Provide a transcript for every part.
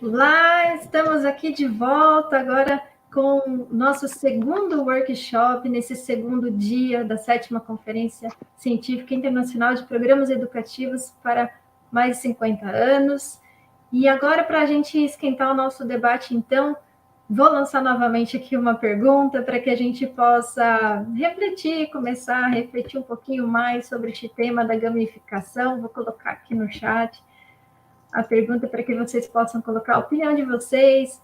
Olá, estamos aqui de volta agora com o nosso segundo workshop, nesse segundo dia da 7ª Conferência Científica Internacional de Programas Educativos para mais de 50 anos. E agora, para a gente esquentar o nosso debate, então, vou lançar novamente aqui uma pergunta para que a gente possa refletir, começar a refletir um pouquinho mais sobre este tema da gamificação. Vou colocar aqui no chat a pergunta para que vocês possam colocar a opinião de vocês,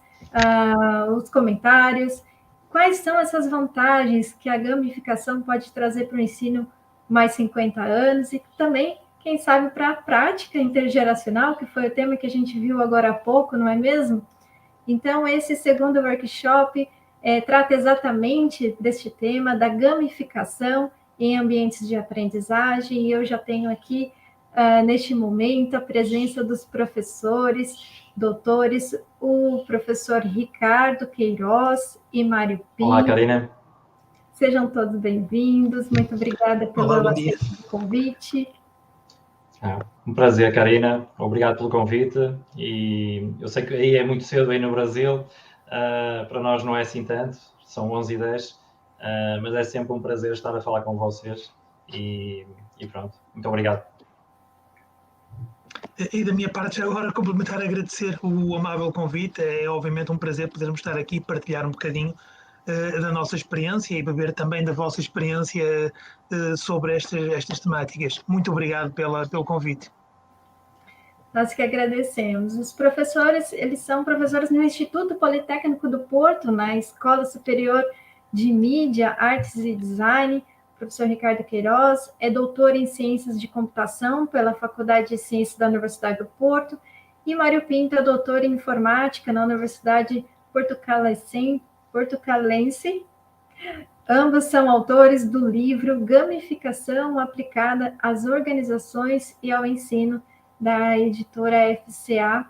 os comentários. Quais são essas vantagens que a gamificação pode trazer para o ensino mais 50 anos e também, quem sabe, para a prática intergeracional, que foi o tema que a gente viu agora há pouco, não é mesmo? Então, esse segundo workshop trata exatamente deste tema, da gamificação em ambientes de aprendizagem, e eu já tenho aqui neste momento, a presença dos professores, doutores, o professor Ricardo Queiroz e Mário Pinto. Olá, Karina. Sejam todos bem-vindos. Muito obrigada pelo convite. Um prazer, Karina. Obrigado pelo convite. E eu sei que aí é muito cedo aí no Brasil. Para nós não é assim tanto. São 11h10. Mas é sempre um prazer estar a falar com vocês. E pronto. Muito obrigado. E da minha parte, já agora, complementar, agradecer o amável convite. É obviamente um prazer podermos estar aqui e partilhar um bocadinho da nossa experiência e beber também da vossa experiência sobre estas temáticas. Muito obrigado pelo convite. Nós que agradecemos. Os professores, eles são professores no Instituto Politécnico do Porto, na Escola Superior de Mídia, Artes e Design. O professor Ricardo Queiroz é doutor em Ciências de Computação pela Faculdade de Ciências da Universidade do Porto, e Mário Pinto é doutor em Informática na Universidade Portucalense. Ambos são autores do livro Gamificação aplicada às organizações e ao ensino, da editora FCA,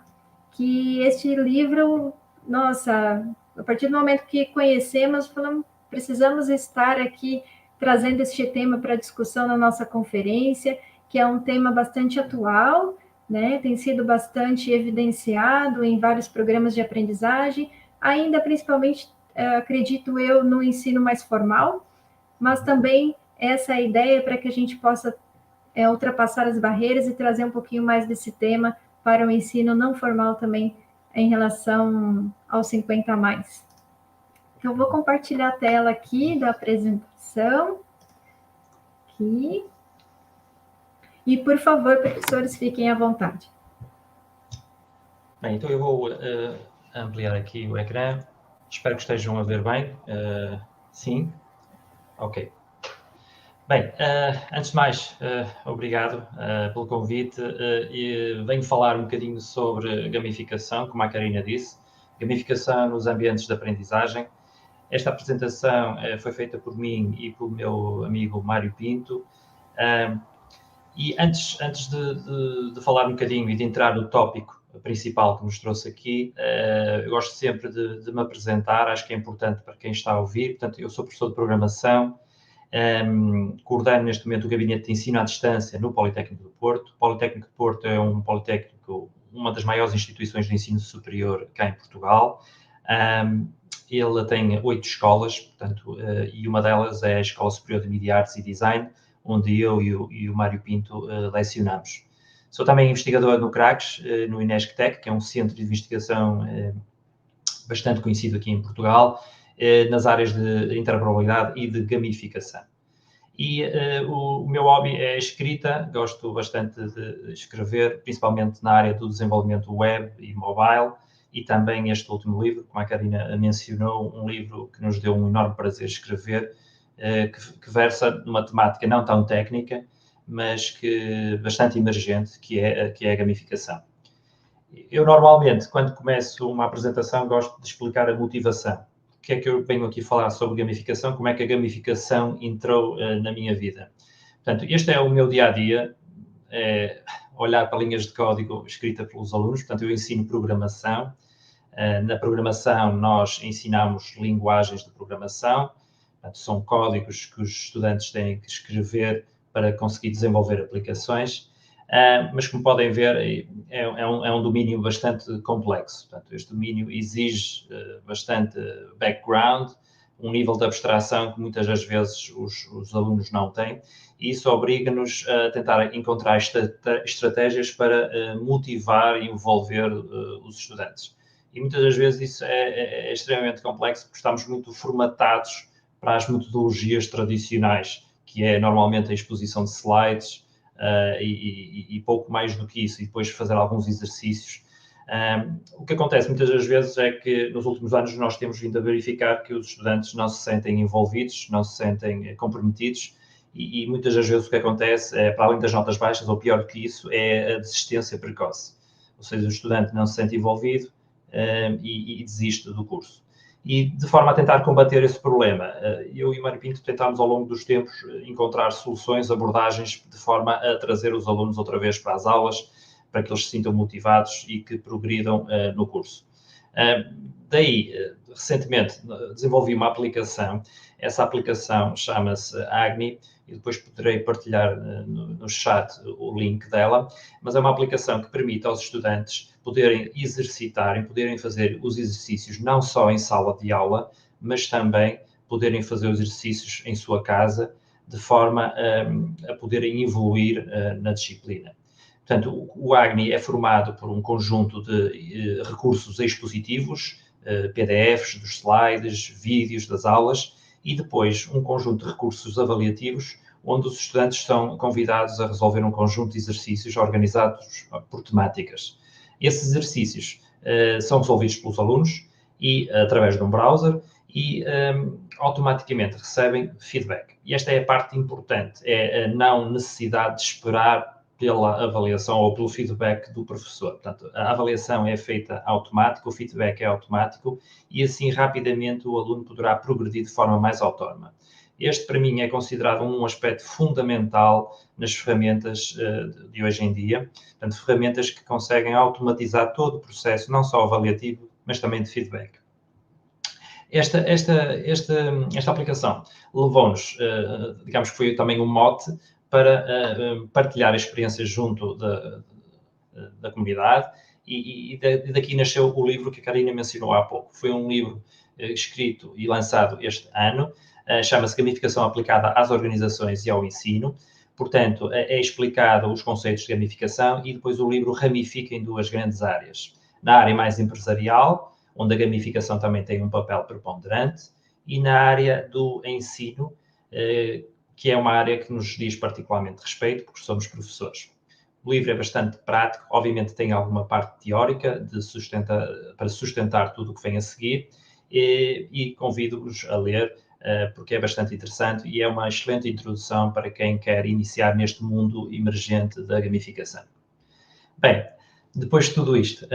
que este livro, nossa, a partir do momento que conhecemos, falamos, precisamos estar aqui trazendo este tema para discussão na nossa conferência, que é um tema bastante atual, né? Tem sido bastante evidenciado em vários programas de aprendizagem, ainda principalmente, acredito eu, no ensino mais formal, mas também essa ideia para que a gente possa ultrapassar as barreiras e trazer um pouquinho mais desse tema para o ensino não formal também, em relação aos 50 a mais. Então, vou compartilhar a tela aqui da apresentação. Aqui. E, por favor, professores, fiquem à vontade. Bem, então eu vou ampliar aqui o ecrã. Espero que estejam a ver bem. Sim? Ok. Bem, antes de mais, obrigado pelo convite. Venho falar um bocadinho sobre gamificação, como a Karina disse. Gamificação nos ambientes de aprendizagem. Esta apresentação foi feita por mim e pelo meu amigo Mário Pinto. E antes de falar um bocadinho e de entrar no tópico principal que nos trouxe aqui, eu gosto sempre de me apresentar, acho que é importante para quem está a ouvir. Portanto, eu sou professor de programação, coordeno neste momento o Gabinete de Ensino à Distância no Politécnico do Porto. O Politécnico do Porto é um politécnico, uma das maiores instituições de ensino superior cá em Portugal. Ele tem 8 escolas, portanto, e uma delas é a Escola Superior de Mídia, Artes e Design, onde eu e o Mário Pinto lecionamos. Sou também investigador no CRACS, no INESC-TEC, que é um centro de investigação bastante conhecido aqui em Portugal, nas áreas de interoperabilidade e de gamificação. E o meu hobby é a escrita, gosto bastante de escrever, principalmente na área do desenvolvimento web e mobile, e também este último livro, como a Karina mencionou, um livro que nos deu um enorme prazer escrever, que versa numa temática não tão técnica, mas que bastante emergente, que é a gamificação. Eu normalmente, quando começo uma apresentação, gosto de explicar a motivação. O que é que eu venho aqui falar sobre gamificação? Como é que a gamificação entrou na minha vida? Portanto, este é o meu dia-a-dia. olhar para linhas de código escritas pelos alunos. Portanto, eu ensino programação. Na programação, nós ensinamos linguagens de programação. Portanto, são códigos que os estudantes têm que escrever para conseguir desenvolver aplicações. Mas, como podem ver, é um domínio bastante complexo. Portanto, este domínio exige bastante background, um nível de abstração que muitas das vezes os alunos não têm, e isso obriga-nos a tentar encontrar estratégias para motivar e envolver os estudantes. E muitas das vezes isso é extremamente complexo, porque estamos muito formatados para as metodologias tradicionais, que é normalmente a exposição de slides, e pouco mais do que isso, e depois fazer alguns exercícios. O que acontece muitas das vezes é que nos últimos anos nós temos vindo a verificar que os estudantes não se sentem envolvidos, não se sentem comprometidos, e muitas das vezes o que acontece é, para além das notas baixas, ou pior do que isso, é a desistência precoce. Ou seja, o estudante não se sente envolvido e desiste do curso. E, de forma a tentar combater esse problema, eu e Mário Pinto tentámos, ao longo dos tempos, encontrar soluções, abordagens, de forma a trazer os alunos outra vez para as aulas, para que eles se sintam motivados e que progridam no curso. Daí, recentemente, desenvolvi uma aplicação. Essa aplicação chama-se Agni, e depois poderei partilhar no chat o link dela, mas é uma aplicação que permite aos estudantes poderem exercitarem, poderem fazer os exercícios não só em sala de aula, mas também poderem fazer os exercícios em sua casa, de forma a poderem evoluir na disciplina. Portanto, o Agni é formado por um conjunto de recursos expositivos, PDFs dos slides, vídeos das aulas, e depois um conjunto de recursos avaliativos, onde os estudantes são convidados a resolver um conjunto de exercícios organizados por temáticas. Esses exercícios são resolvidos pelos alunos e através de um browser e automaticamente recebem feedback. E esta é a parte importante, é a não necessidade de esperar pela avaliação ou pelo feedback do professor. Portanto, a avaliação é feita automática, o feedback é automático e assim rapidamente o aluno poderá progredir de forma mais autónoma. Este, para mim, é considerado um aspecto fundamental nas ferramentas de hoje em dia. Portanto, ferramentas que conseguem automatizar todo o processo, não só avaliativo, mas também de feedback. Esta aplicação levou-nos, digamos que foi também um mote para partilhar experiências junto da comunidade e daqui nasceu o livro que a Karina mencionou há pouco. Foi um livro escrito e lançado este ano, chama-se Gamificação Aplicada às Organizações e ao Ensino. Portanto, é explicado os conceitos de gamificação e depois o livro ramifica em duas grandes áreas. Na área mais empresarial, onde a gamificação também tem um papel preponderante, e na área do ensino, que é uma área que nos diz particularmente respeito, porque somos professores. O livro é bastante prático, obviamente tem alguma parte teórica para sustentar tudo o que vem a seguir, e convido-vos a ler, porque é bastante interessante e é uma excelente introdução para quem quer iniciar neste mundo emergente da gamificação. Bem, depois de tudo isto,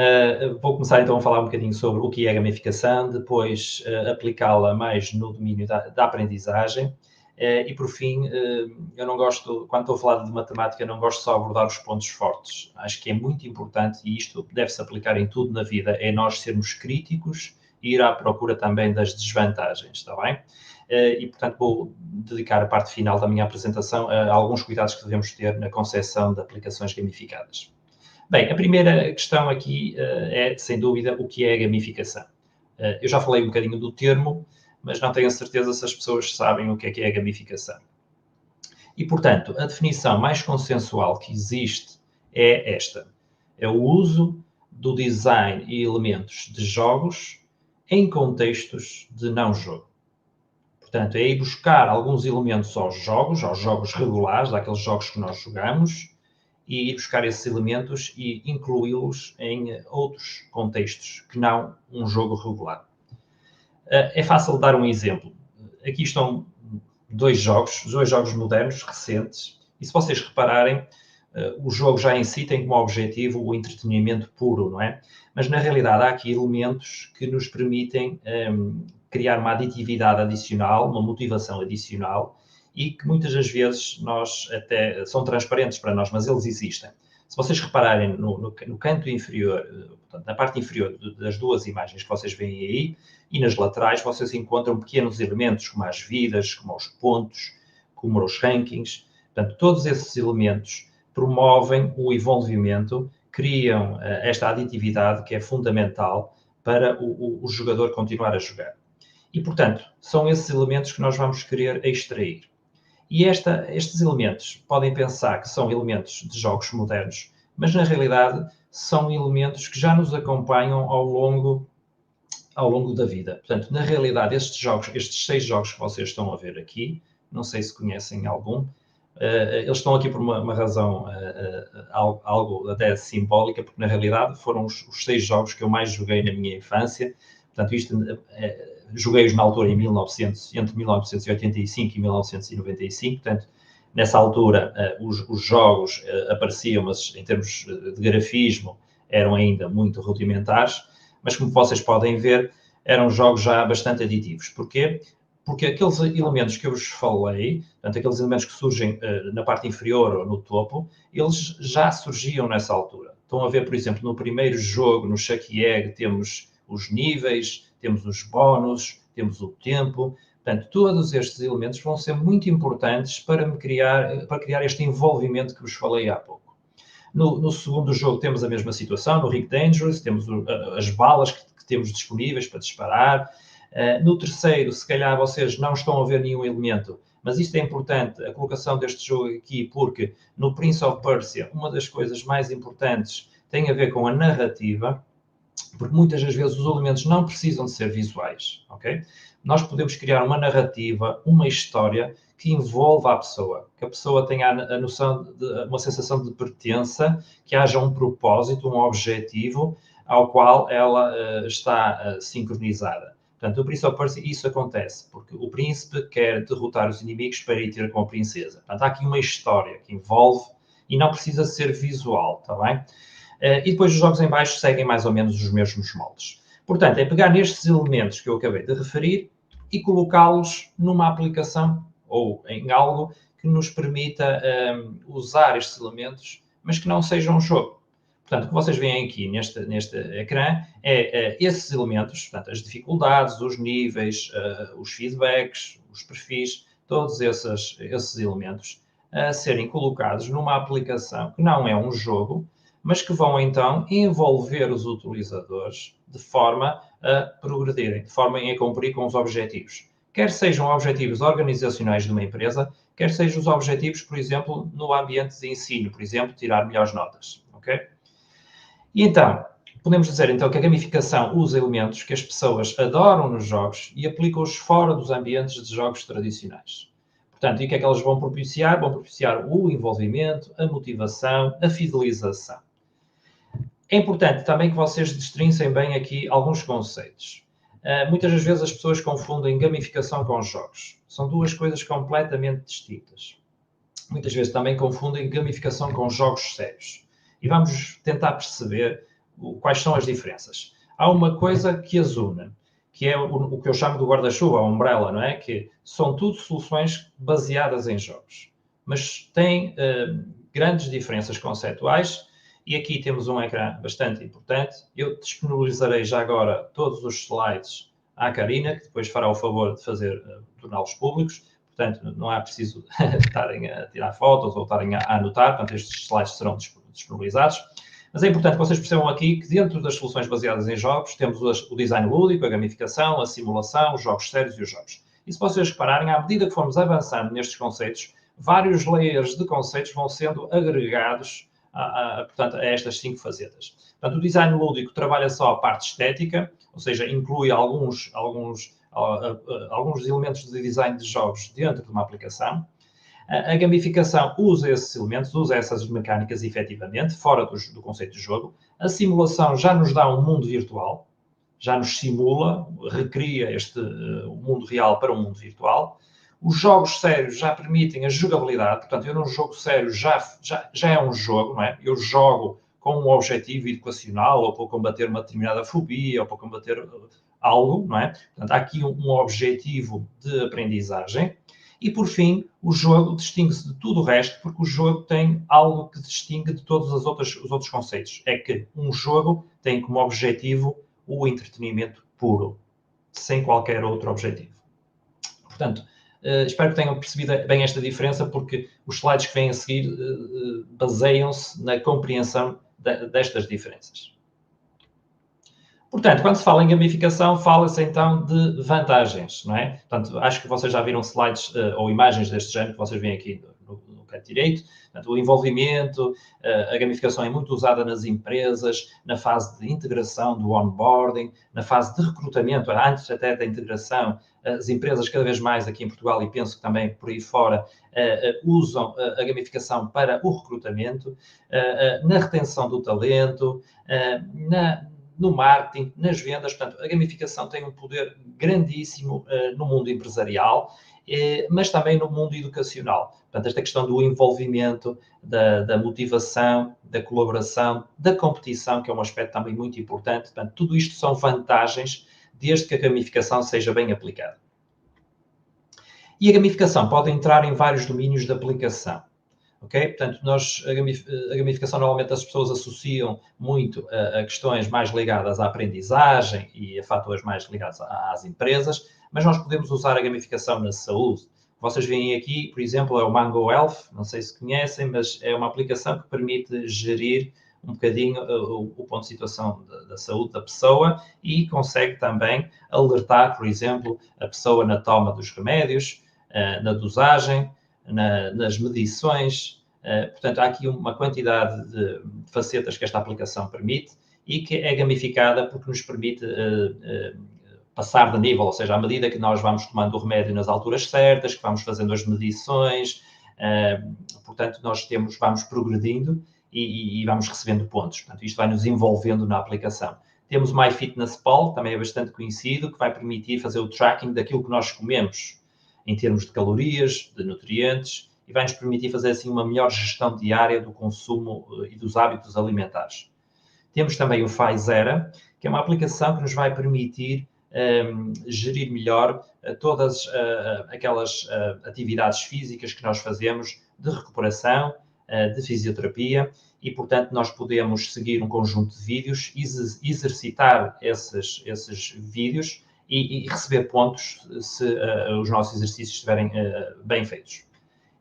vou começar então a falar um bocadinho sobre o que é gamificação, depois aplicá-la mais no domínio da aprendizagem. E, por fim, eu não gosto, quando estou a falar de matemática, não gosto só de abordar os pontos fortes. Acho que é muito importante, e isto deve-se aplicar em tudo na vida, é nós sermos críticos e ir à procura também das desvantagens, está bem? E, portanto, vou dedicar a parte final da minha apresentação a alguns cuidados que devemos ter na concepção de aplicações gamificadas. Bem, a primeira questão aqui é, sem dúvida, o que é a gamificação. Eu já falei um bocadinho do termo, mas não tenho a certeza se as pessoas sabem o que é a gamificação. E, portanto, a definição mais consensual que existe é esta. É o uso do design e elementos de jogos em contextos de não jogo. Portanto, é ir buscar alguns elementos aos jogos regulares, àqueles jogos que nós jogamos, e ir buscar esses elementos e incluí-los em outros contextos que não um jogo regular. É fácil dar um exemplo. Aqui estão dois jogos modernos, recentes, e se vocês repararem, o jogo já em si tem como objetivo o entretenimento puro, não é? Mas, na realidade, há aqui elementos que nos permitem criar uma aditividade adicional, uma motivação adicional, e que muitas das vezes nós até são transparentes para nós, mas eles existem. Se vocês repararem no canto inferior, portanto, na parte inferior das duas imagens que vocês veem aí, e nas laterais, vocês encontram pequenos elementos, como as vidas, como os pontos, como os rankings. Portanto, todos esses elementos promovem o envolvimento, criam esta aditividade que é fundamental para o jogador continuar a jogar. E, portanto, são esses elementos que nós vamos querer extrair. E estes elementos podem pensar que são elementos de jogos modernos, mas na realidade são elementos que já nos acompanham ao longo da vida. Portanto, na realidade, estes 6 jogos que vocês estão a ver aqui, não sei se conhecem algum, eles estão aqui por uma razão algo até simbólica, porque na realidade foram os 6 jogos que eu mais joguei na minha infância. Portanto, joguei-os na altura entre 1985 e 1995, portanto, nessa altura os jogos apareciam, mas em termos de grafismo eram ainda muito rudimentares, mas como vocês podem ver, eram jogos já bastante aditivos. Porquê? Porque aqueles elementos que eu vos falei, portanto, aqueles elementos que surgem na parte inferior ou no topo, eles já surgiam nessa altura. Estão a ver, por exemplo, no primeiro jogo, no Chucky Egg, temos os níveis, temos os bónus, temos o tempo. Portanto, todos estes elementos vão ser muito importantes para criar este envolvimento que vos falei há pouco. No segundo jogo temos a mesma situação, no Rick Dangerous, temos as balas que temos disponíveis para disparar. No terceiro, se calhar vocês não estão a ver nenhum elemento, mas isto é importante, a colocação deste jogo aqui, porque no Prince of Persia, uma das coisas mais importantes tem a ver com a narrativa, porque muitas das vezes os elementos não precisam de ser visuais, ok? Nós podemos criar uma narrativa, uma história que envolva a pessoa, que a pessoa tenha a noção de uma sensação de pertença, que haja um propósito, um objetivo ao qual ela está sincronizada. Portanto, no Prince of Persia isso acontece, porque o príncipe quer derrotar os inimigos para ir ter com a princesa. Portanto, há aqui uma história que envolve e não precisa ser visual, está bem? E depois os jogos em baixo seguem mais ou menos os mesmos moldes. Portanto, é pegar nestes elementos que eu acabei de referir e colocá-los numa aplicação ou em algo que nos permita usar estes elementos, mas que não sejam um jogo. Portanto, o que vocês veem aqui neste ecrã é esses elementos, portanto, as dificuldades, os níveis, os feedbacks, os perfis, todos esses elementos a serem colocados numa aplicação que não é um jogo, mas que vão então envolver os utilizadores de forma a progredirem, de forma a cumprir com os objetivos. Quer sejam objetivos organizacionais de uma empresa, quer sejam os objetivos, por exemplo, no ambiente de ensino, por exemplo, tirar melhores notas, ok? E então, podemos dizer então que a gamificação usa elementos que as pessoas adoram nos jogos e aplicam-os fora dos ambientes de jogos tradicionais. Portanto, e o que é que elas vão propiciar? Vão propiciar o envolvimento, a motivação, a fidelização. É importante também que vocês destrinçem bem aqui alguns conceitos. Muitas das vezes as pessoas confundem gamificação com jogos. São duas coisas completamente distintas. Muitas vezes também confundem gamificação com jogos sérios. E vamos tentar perceber quais são as diferenças. Há uma coisa que as une, que é o que eu chamo de guarda-chuva, a umbrella, não é? Que são tudo soluções baseadas em jogos. Mas têm grandes diferenças conceituais. E aqui temos um ecrã bastante importante. Eu disponibilizarei já agora todos os slides à Karina, que depois fará o favor de torná-los públicos. Portanto, não é preciso estarem a tirar fotos ou estarem a anotar. Portanto, estes slides serão disponibilizados. Mas é importante que vocês percebam aqui que dentro das soluções baseadas em jogos temos o design lúdico, a gamificação, a simulação, os jogos sérios e os jogos. E se vocês repararem, à medida que formos avançando nestes conceitos, vários layers de conceitos vão sendo agregados portanto, a estas 5 facetas. Portanto, o design lúdico trabalha só a parte estética, ou seja, inclui alguns elementos de design de jogos dentro de uma aplicação. A gamificação usa esses elementos, usa essas mecânicas efetivamente, fora do conceito de jogo. A simulação já nos dá um mundo virtual, já nos simula, recria o mundo real para um mundo virtual. Os jogos sérios já permitem a jogabilidade, portanto, eu num jogo sério já é um jogo, não é? Eu jogo com um objetivo educacional, ou para combater uma determinada fobia, ou para combater algo, não é? Portanto, há aqui um objetivo de aprendizagem. E, por fim, o jogo distingue-se de tudo o resto, porque o jogo tem algo que distingue de todos os outros conceitos. É que um jogo tem como objetivo o entretenimento puro, sem qualquer outro objetivo. Portanto, espero que tenham percebido bem esta diferença, porque os slides que vêm a seguir baseiam-se na compreensão destas diferenças. Portanto, quando se fala em gamificação, fala-se então de vantagens, não é? Portanto, acho que vocês já viram slides ou imagens deste género que vocês veem aqui no canto direito. Portanto, o envolvimento, a gamificação é muito usada nas empresas, na fase de integração, do onboarding, na fase de recrutamento, antes até da integração. As empresas cada vez mais aqui em Portugal, e penso que também por aí fora, usam a gamificação para o recrutamento, na retenção do talento, no marketing, nas vendas. Portanto, a gamificação tem um poder grandíssimo no mundo empresarial, mas também no mundo educacional. Portanto, esta questão do envolvimento, da motivação, da colaboração, da competição, que é um aspecto também muito importante. Portanto, tudo isto são vantagens, desde que a gamificação seja bem aplicada. E a gamificação pode entrar em vários domínios de aplicação. Okay? Portanto, a gamificação normalmente as pessoas associam muito a questões mais ligadas à aprendizagem e a fatores mais ligados às empresas, mas nós podemos usar a gamificação na saúde. Vocês veem aqui, por exemplo, é o Mango Health, não sei se conhecem, mas é uma aplicação que permite gerir um bocadinho o ponto de situação da saúde da pessoa e consegue também alertar, por exemplo, a pessoa na toma dos remédios, na dosagem, nas medições. Portanto, há aqui uma quantidade de facetas que esta aplicação permite e que é gamificada porque nos permite passar de nível, ou seja, à medida que nós vamos tomando o remédio nas alturas certas, que vamos fazendo as medições, portanto, vamos progredindo e vamos recebendo pontos. Portanto, isto vai nos envolvendo na aplicação. Temos o MyFitnessPal, também é bastante conhecido, que vai permitir fazer o tracking daquilo que nós comemos, em termos de calorias, de nutrientes, e vai nos permitir fazer assim uma melhor gestão diária do consumo e dos hábitos alimentares. Temos também o Fizera, que é uma aplicação que nos vai permitir gerir melhor todas aquelas atividades físicas que nós fazemos de recuperação, de fisioterapia, e, portanto, nós podemos seguir um conjunto de vídeos, exercitar esses vídeos e receber pontos se os nossos exercícios estiverem bem feitos.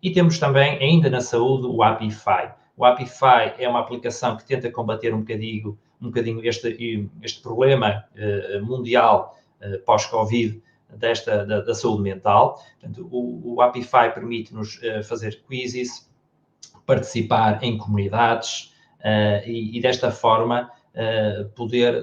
E temos também, ainda na saúde, o Apify. O Apify é uma aplicação que tenta combater um bocadinho este problema mundial pós-Covid da saúde mental. Portanto, o Apify permite-nos fazer quizzes, participar em comunidades e desta forma poder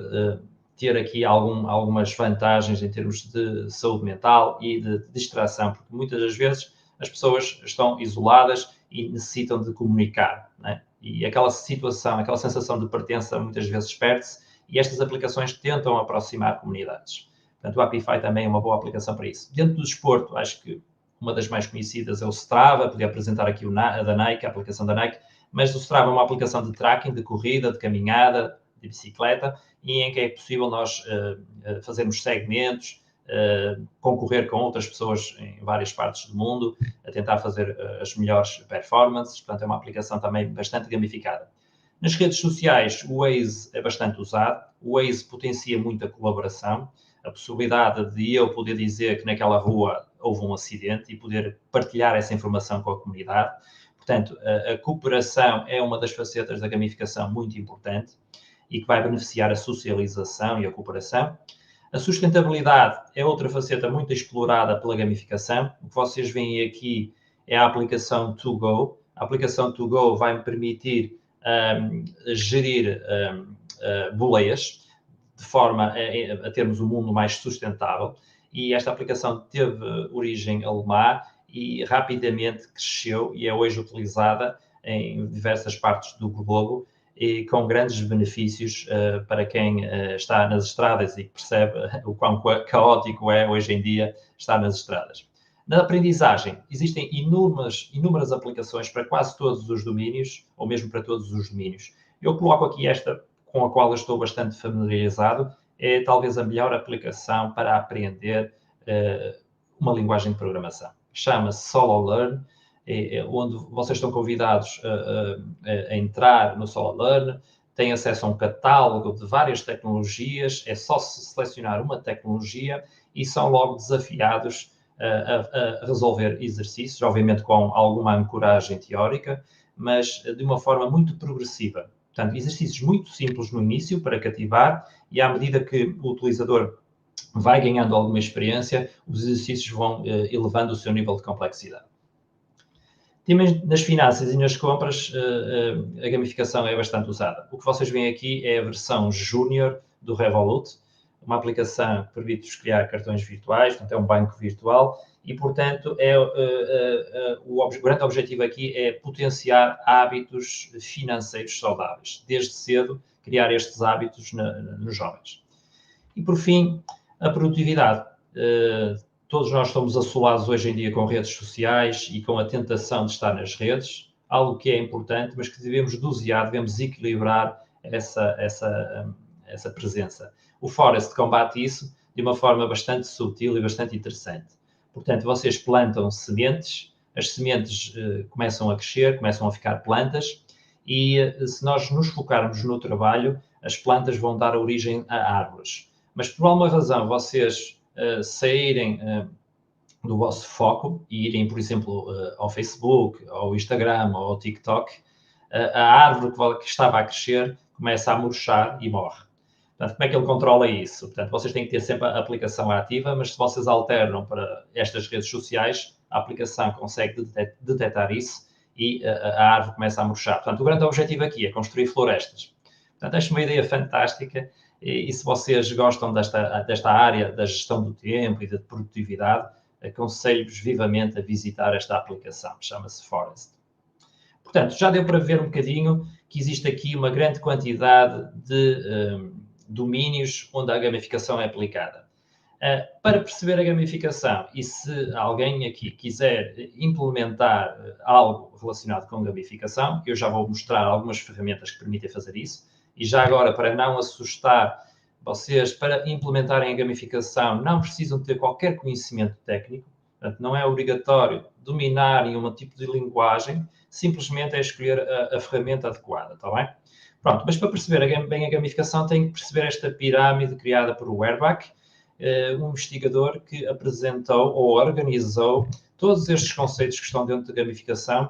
ter aqui algumas vantagens em termos de saúde mental e de distração, porque muitas das vezes as pessoas estão isoladas e necessitam de comunicar, né? E aquela situação, aquela sensação de pertença muitas vezes perde-se e estas aplicações tentam aproximar comunidades. Portanto, o Apify também é uma boa aplicação para isso. Dentro do desporto, acho que uma das mais conhecidas é o Strava, podia apresentar aqui a da Nike, a aplicação da Nike, mas o Strava é uma aplicação de tracking, de corrida, de caminhada, de bicicleta, e em que é possível nós fazermos segmentos, concorrer com outras pessoas em várias partes do mundo, a tentar fazer as melhores performances. Portanto, é uma aplicação também bastante gamificada. Nas redes sociais, o Waze é bastante usado. O Waze potencia muito a colaboração, a possibilidade de eu poder dizer que naquela rua houve um acidente e poder partilhar essa informação com a comunidade. Portanto, a cooperação é uma das facetas da gamificação muito importante e que vai beneficiar a socialização e a cooperação. A sustentabilidade é outra faceta muito explorada pela gamificação. O que vocês veem aqui é a aplicação ToGo. A aplicação ToGo vai me permitir gerir boleias de forma a termos um mundo mais sustentável. E esta aplicação teve origem alemã e rapidamente cresceu e é hoje utilizada em diversas partes do globo e com grandes benefícios para quem está nas estradas e percebe o quão caótico é hoje em dia estar nas estradas. Na aprendizagem, existem inúmeras aplicações para quase todos os domínios, ou mesmo para todos os domínios. Eu coloco aqui esta, com a qual eu estou bastante familiarizado, é talvez a melhor aplicação para aprender uma linguagem de programação. chama-se Solo Learn, onde vocês estão convidados a entrar no Solo Learn, têm acesso a um catálogo de várias tecnologias, é só selecionar uma tecnologia e são logo desafiados a resolver exercícios, obviamente com alguma ancoragem teórica, mas de uma forma muito progressiva. Portanto, exercícios muito simples no início para cativar e à medida que o utilizador vai ganhando alguma experiência, os exercícios vão elevando o seu nível de complexidade. Nas finanças e nas compras, a gamificação é bastante usada. O que vocês veem aqui é a versão júnior do Revolut, uma aplicação que permite-vos criar cartões virtuais, portanto é um banco virtual e, portanto, o grande objetivo aqui é potenciar hábitos financeiros saudáveis. Desde cedo, criar estes hábitos nos jovens. E, por fim, a produtividade. Todos nós estamos assolados hoje em dia com redes sociais e com a tentação de estar nas redes, algo que é importante, mas que devemos dosear, devemos equilibrar essa presença. O Forest combate isso de uma forma bastante sutil e bastante interessante. Portanto, vocês plantam sementes, as sementes começam a crescer, começam a ficar plantas e se nós nos focarmos no trabalho, as plantas vão dar origem a árvores. Mas por alguma razão vocês saírem do vosso foco e irem, por exemplo, ao Facebook, ao Instagram ou ao TikTok, a árvore que estava a crescer começa a murchar e morre. Portanto, como é que ele controla isso? Portanto, vocês têm que ter sempre a aplicação ativa, mas se vocês alternam para estas redes sociais, a aplicação consegue detectar isso e a árvore começa a murchar. Portanto, o grande objetivo aqui é construir florestas. Portanto, acho uma ideia fantástica e se vocês gostam desta área da gestão do tempo e da produtividade, aconselho-vos vivamente a visitar esta aplicação, chama-se Forest. Portanto, já deu para ver um bocadinho que existe aqui uma grande quantidade de domínios onde a gamificação é aplicada. Para perceber a gamificação e se alguém aqui quiser implementar algo relacionado com gamificação, eu já vou mostrar algumas ferramentas que permitem fazer isso, e já agora, para não assustar vocês, para implementarem a gamificação, não precisam ter qualquer conhecimento técnico, portanto, não é obrigatório dominarem um tipo de linguagem, simplesmente é escolher a ferramenta adequada, está bem? Pronto, mas para perceber bem a gamificação, tem que perceber esta pirâmide criada por Werbach, um investigador que apresentou ou organizou todos estes conceitos que estão dentro da gamificação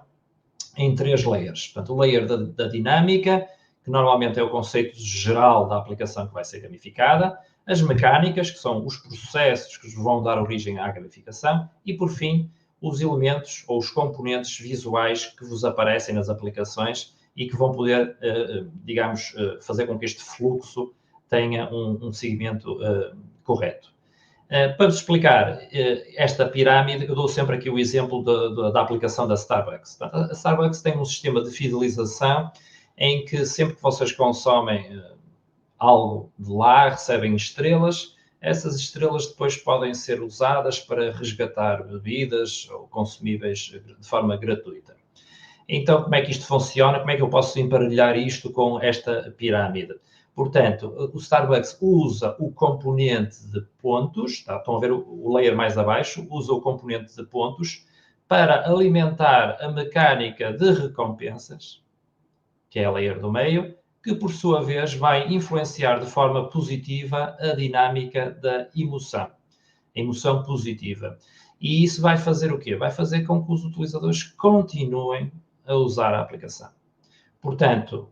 em 3 layers. Portanto, o layer da dinâmica, que normalmente é o conceito geral da aplicação que vai ser gamificada, as mecânicas, que são os processos que vão dar origem à gamificação, e, por fim, os elementos ou os componentes visuais que vos aparecem nas aplicações e que vão poder, digamos, fazer com que este fluxo tenha um seguimento correto. Para vos explicar esta pirâmide, eu dou sempre aqui o exemplo da aplicação da Starbucks. A Starbucks tem um sistema de fidelização em que sempre que vocês consomem algo de lá, recebem estrelas, essas estrelas depois podem ser usadas para resgatar bebidas ou consumíveis de forma gratuita. Então, como é que isto funciona? Como é que eu posso emparelhar isto com esta pirâmide? Portanto, o Starbucks usa o componente de pontos, tá? Estão a ver o layer mais abaixo, usa o componente de pontos para alimentar a mecânica de recompensas, que é a layer do meio, que por sua vez vai influenciar de forma positiva a dinâmica da emoção. A emoção positiva. E isso vai fazer o quê? Vai fazer com que os utilizadores continuem a usar a aplicação. Portanto,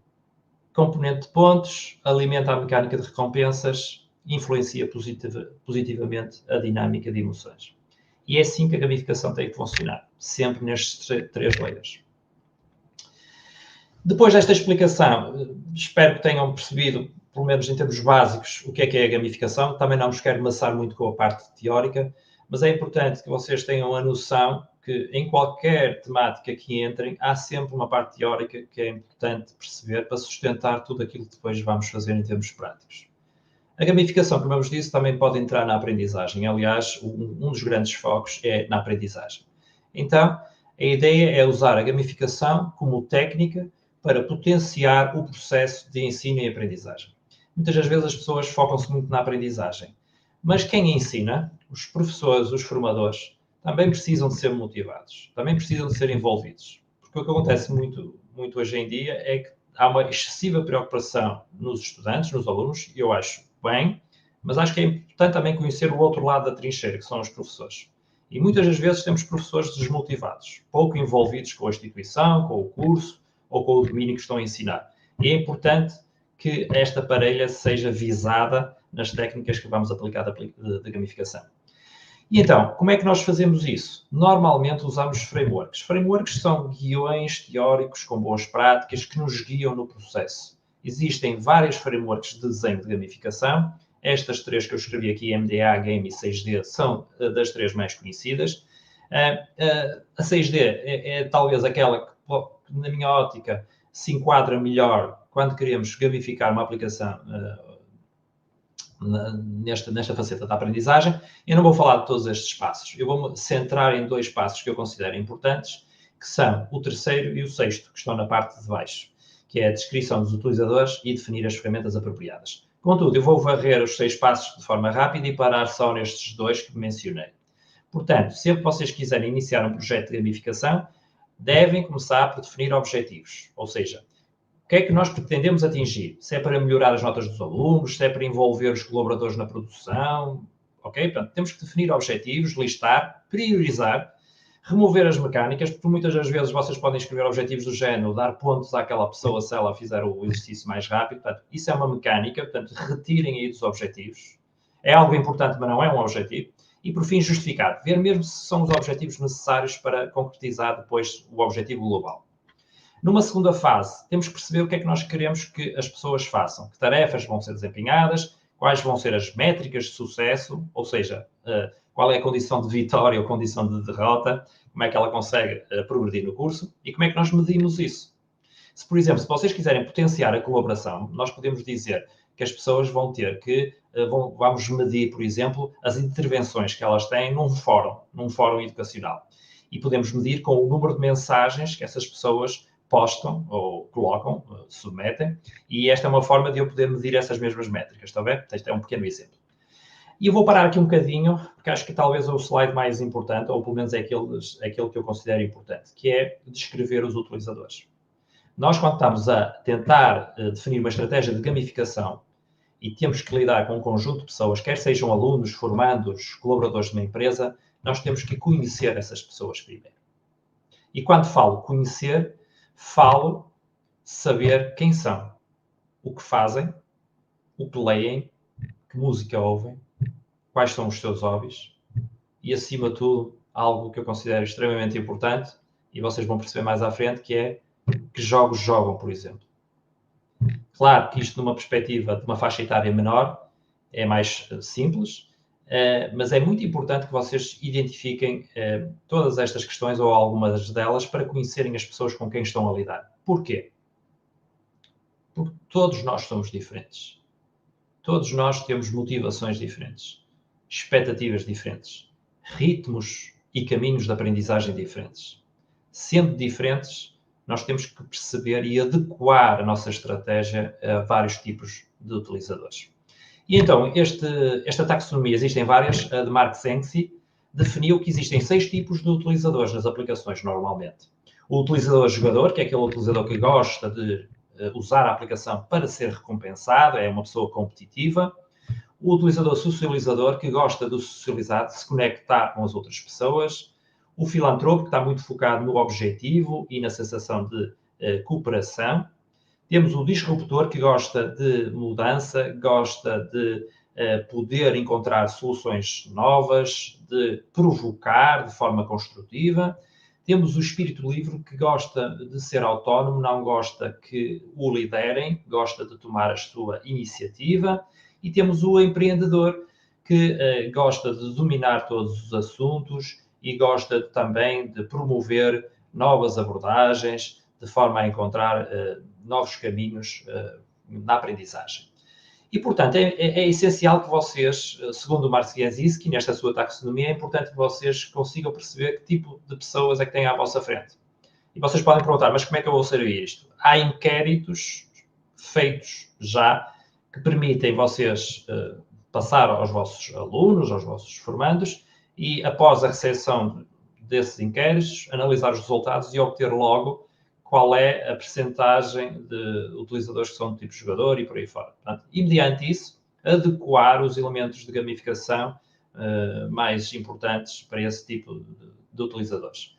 componente de pontos, alimenta a mecânica de recompensas, influencia positivamente a dinâmica de emoções. E é assim que a gamificação tem que funcionar, sempre nestes 3 layers. Depois desta explicação, espero que tenham percebido, pelo menos em termos básicos, o que é a gamificação. Também não vos quero maçar muito com a parte teórica, mas é importante que vocês tenham a noção que em qualquer temática que entrem, há sempre uma parte teórica que é importante perceber para sustentar tudo aquilo que depois vamos fazer em termos práticos. A gamificação, como eu vos disse, também pode entrar na aprendizagem. Aliás, um dos grandes focos é na aprendizagem. Então, a ideia é usar a gamificação como técnica para potenciar o processo de ensino e aprendizagem. Muitas das vezes as pessoas focam-se muito na aprendizagem, mas quem ensina, os professores, os formadores, também precisam de ser motivados, também precisam de ser envolvidos. Porque o que acontece muito hoje em dia é que há uma excessiva preocupação nos estudantes, nos alunos, e eu acho bem, mas acho que é importante também conhecer o outro lado da trincheira, que são os professores. E muitas das vezes temos professores desmotivados, pouco envolvidos com a instituição, com o curso ou com o domínio que estão a ensinar. E é importante que esta parelha seja visada nas técnicas que vamos aplicar de gamificação. E então, como é que nós fazemos isso? Normalmente usamos frameworks. Frameworks são guiões teóricos com boas práticas que nos guiam no processo. Existem vários frameworks de desenho de gamificação. Estas 3 que eu escrevi aqui, MDA, Game e 6D, são das 3 mais conhecidas. A 6D é talvez aquela que, na minha ótica, se enquadra melhor quando queremos gamificar uma aplicação nesta faceta da aprendizagem. Eu não vou falar de todos estes passos. Eu vou-me centrar em 2 passos que eu considero importantes, que são o 3º e o 6º, que estão na parte de baixo, que é a descrição dos utilizadores e definir as ferramentas apropriadas. Contudo, eu vou varrer os 6 passos de forma rápida e parar só nestes 2 que mencionei. Portanto, sempre que vocês quiserem iniciar um projeto de gamificação, devem começar por definir objetivos, ou seja, o que é que nós pretendemos atingir? Se é para melhorar as notas dos alunos, se é para envolver os colaboradores na produção, ok? Portanto, temos que definir objetivos, listar, priorizar, remover as mecânicas, porque muitas das vezes vocês podem escrever objetivos do género, dar pontos àquela pessoa se ela fizer o exercício mais rápido. Portanto, isso é uma mecânica, portanto, retirem aí dos objetivos. É algo importante, mas não é um objetivo. E, por fim, justificar. Ver mesmo se são os objetivos necessários para concretizar depois o objetivo global. Numa segunda fase, temos que perceber o que é que nós queremos que as pessoas façam, que tarefas vão ser desempenhadas, quais vão ser as métricas de sucesso, ou seja, qual é a condição de vitória ou condição de derrota, como é que ela consegue progredir no curso e como é que nós medimos isso. Se, por exemplo, se vocês quiserem potenciar a colaboração, nós podemos dizer que as pessoas vão ter que, vamos medir, por exemplo, as intervenções que elas têm num fórum educacional. E podemos medir com o número de mensagens que essas pessoas postam ou colocam, submetem, e esta é uma forma de eu poder medir essas mesmas métricas, está bem? Este é um pequeno exemplo. E eu vou parar aqui um bocadinho, porque acho que talvez é o slide mais importante, ou pelo menos é aquele que eu considero importante, que é descrever os utilizadores. Nós, quando estamos a tentar definir uma estratégia de gamificação e temos que lidar com um conjunto de pessoas, quer sejam alunos, formandos, colaboradores de uma empresa, nós temos que conhecer essas pessoas primeiro. E quando falo conhecer, falo saber quem são, o que fazem, o que leem, que música ouvem, quais são os seus hobbies e, acima de tudo, algo que eu considero extremamente importante e vocês vão perceber mais à frente, que é que jogos jogam, por exemplo. Claro que isto numa perspectiva de uma faixa etária menor é mais simples, mas é muito importante que vocês identifiquem todas estas questões ou algumas delas para conhecerem as pessoas com quem estão a lidar. Porquê? Porque todos nós somos diferentes. Todos nós temos motivações diferentes, expectativas diferentes, ritmos e caminhos de aprendizagem diferentes. Sendo diferentes, nós temos que perceber e adequar a nossa estratégia a vários tipos de utilizadores. E então, esta taxonomia, existem várias, a de Mark Zenzi definiu que existem 6 tipos de utilizadores nas aplicações, normalmente. O utilizador jogador, que é aquele utilizador que gosta de usar a aplicação para ser recompensado, é uma pessoa competitiva. O utilizador socializador, que gosta de socializar, de se conectar com as outras pessoas. O filantropo, que está muito focado no objetivo e na sensação de cooperação. Temos o disruptor, que gosta de mudança, gosta de poder encontrar soluções novas, de provocar de forma construtiva. Temos o espírito livre, que gosta de ser autónomo, não gosta que o liderem, gosta de tomar a sua iniciativa. E temos o empreendedor, que gosta de dominar todos os assuntos e gosta também de promover novas abordagens, de forma a encontrar novos caminhos na aprendizagem. E, portanto, é essencial que vocês, segundo o Mark Zenzi, nesta sua taxonomia, é importante que vocês consigam perceber que tipo de pessoas é que têm à vossa frente. E vocês podem perguntar, mas como é que eu vou saber isto? Há inquéritos feitos já que permitem vocês passar aos vossos alunos, aos vossos formandos, e, após a recepção desses inquéritos, analisar os resultados e obter logo qual é a percentagem de utilizadores que são do tipo jogador e por aí fora. Portanto, e mediante isso, adequar os elementos de gamificação mais importantes para esse tipo de utilizadores.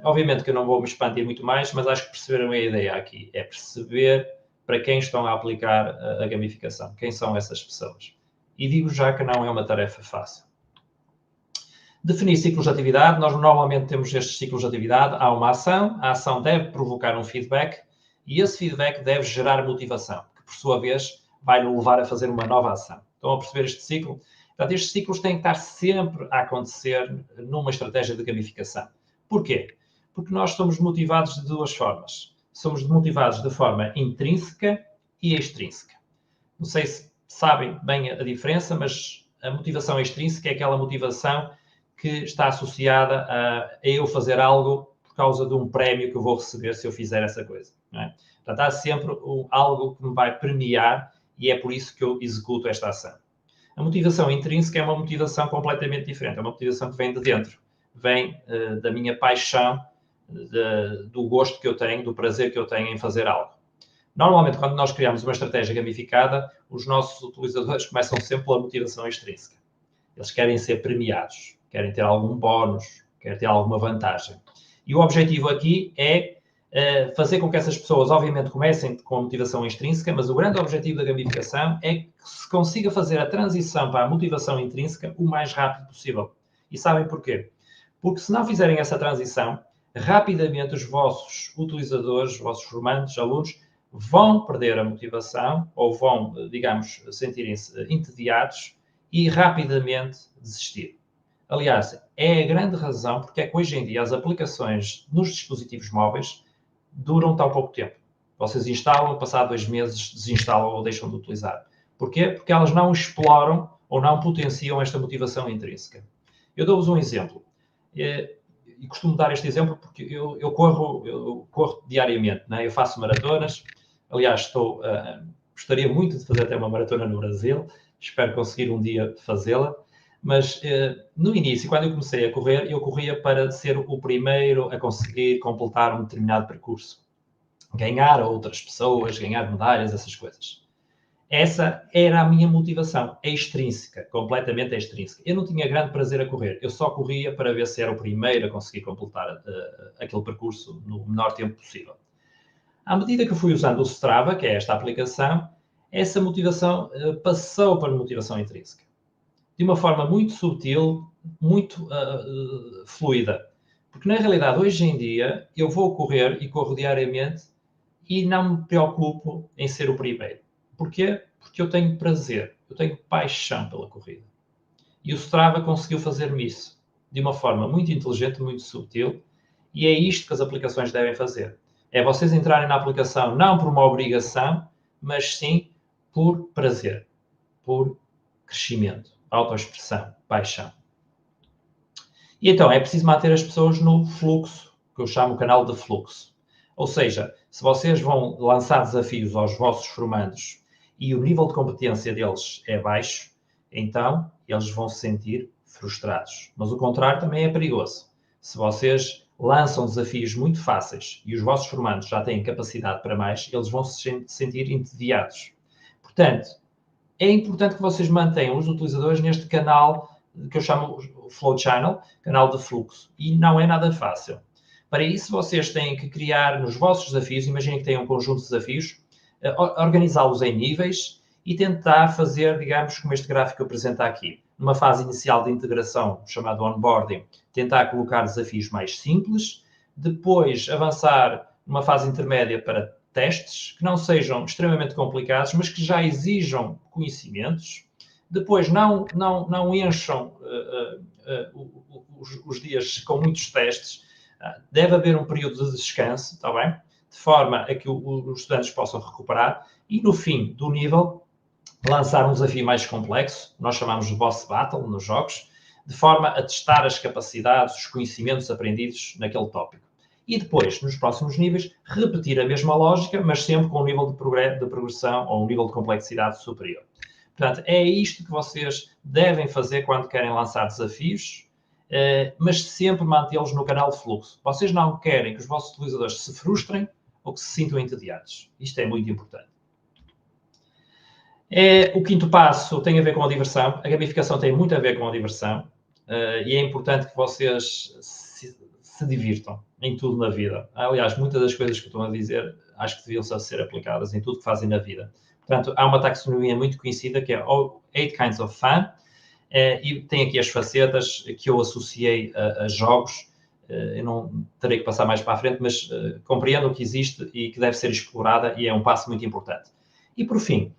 Obviamente que eu não vou me expandir muito mais, mas acho que perceberam a ideia aqui. É perceber para quem estão a aplicar a gamificação. Quem são essas pessoas? E digo já que não é uma tarefa fácil. Definir ciclos de atividade. Nós normalmente temos estes ciclos de atividade. Há uma ação. A ação deve provocar um feedback e esse feedback deve gerar motivação, que por sua vez vai nos levar a fazer uma nova ação. Estão a perceber este ciclo? Portanto, estes ciclos têm que estar sempre a acontecer numa estratégia de gamificação. Porquê? Porque nós somos motivados de duas formas. Somos motivados de forma intrínseca e extrínseca. Não sei se sabem bem a diferença, mas a motivação extrínseca é aquela motivação que está associada a eu fazer algo por causa de um prémio que eu vou receber se eu fizer essa coisa. Não é? Portanto, há sempre algo que me vai premiar e é por isso que eu executo esta ação. A motivação intrínseca é uma motivação completamente diferente. É uma motivação que vem de dentro. Vem da minha paixão, do gosto que eu tenho, do prazer que eu tenho em fazer algo. Normalmente, quando nós criamos uma estratégia gamificada, os nossos utilizadores começam sempre pela motivação extrínseca. Eles querem ser premiados, querem ter algum bónus, querem ter alguma vantagem. E o objetivo aqui é fazer com que essas pessoas, obviamente, comecem com a motivação extrínseca, mas o grande objetivo da gamificação é que se consiga fazer a transição para a motivação intrínseca o mais rápido possível. E sabem porquê? Porque se não fizerem essa transição, rapidamente os vossos utilizadores, os vossos formandos, alunos, vão perder a motivação ou vão, digamos, sentirem-se entediados e rapidamente desistir. Aliás, é a grande razão porque é que hoje em dia as aplicações nos dispositivos móveis duram tão pouco tempo. Vocês instalam, passado 2 meses, desinstalam ou deixam de utilizar. Porquê? Porque elas não exploram ou não potenciam esta motivação intrínseca. Eu dou-vos um exemplo. E costumo dar este exemplo porque eu corro diariamente, né? Eu faço maratonas. Aliás, gostaria muito de fazer até uma maratona no Brasil. Espero conseguir um dia fazê-la. Mas no início, quando eu comecei a correr, eu corria para ser o primeiro a conseguir completar um determinado percurso. Ganhar a outras pessoas, ganhar medalhas, essas coisas. Essa era a minha motivação, extrínseca, completamente extrínseca. Eu não tinha grande prazer a correr, eu só corria para ver se era o primeiro a conseguir completar aquele percurso no menor tempo possível. À medida que eu fui usando o Strava, que é esta aplicação, essa motivação passou para a motivação intrínseca. De uma forma muito sutil, muito fluida. Porque, na realidade, hoje em dia, eu vou correr e corro diariamente e não me preocupo em ser o primeiro. Porquê? Porque eu tenho prazer, eu tenho paixão pela corrida. E o Strava conseguiu fazer-me isso de uma forma muito inteligente, muito subtil, e é isto que as aplicações devem fazer. É vocês entrarem na aplicação não por uma obrigação, mas sim por prazer, por crescimento, autoexpressão, paixão. E então é preciso manter as pessoas no fluxo, que eu chamo o canal de fluxo. Ou seja, se vocês vão lançar desafios aos vossos formandos e o nível de competência deles é baixo, então eles vão se sentir frustrados. Mas o contrário também é perigoso. Se vocês lançam desafios muito fáceis e os vossos formandos já têm capacidade para mais, eles vão se sentir entediados. Portanto, é importante que vocês mantenham os utilizadores neste canal que eu chamo o Flow Channel, canal de fluxo. E não é nada fácil. Para isso, vocês têm que criar nos vossos desafios, imaginem que têm um conjunto de desafios, organizá-los em níveis e tentar fazer, digamos, como este gráfico apresenta aqui, numa fase inicial de integração, chamado onboarding, tentar colocar desafios mais simples, depois avançar numa fase intermédia para testes, que não sejam extremamente complicados, mas que já exijam conhecimentos, depois não encham os dias com muitos testes, deve haver um período de descanso, está bem? De forma a que os estudantes possam recuperar e, no fim do nível, lançar um desafio mais complexo, nós chamamos de boss battle nos jogos, de forma a testar as capacidades, os conhecimentos aprendidos naquele tópico. E depois, nos próximos níveis, repetir a mesma lógica, mas sempre com um nível de progressão ou um nível de complexidade superior. Portanto, é isto que vocês devem fazer quando querem lançar desafios mas sempre mantê-los no canal de fluxo. Vocês não querem que os vossos utilizadores se frustrem ou que se sintam entediados. Isto é muito importante. O quinto passo tem a ver com a diversão. A gamificação tem muito a ver com a diversão e é importante que vocês se divirtam em tudo na vida. Aliás, muitas das coisas que eu estou a dizer acho que deviam ser aplicadas em tudo que fazem na vida. Portanto, há uma taxonomia muito conhecida que é 8 Kinds of Fun e tem aqui as facetas que eu associei a jogos. Eu não terei que passar mais para a frente, mas compreendo que existe e que deve ser explorada e é um passo muito importante. E, por fim,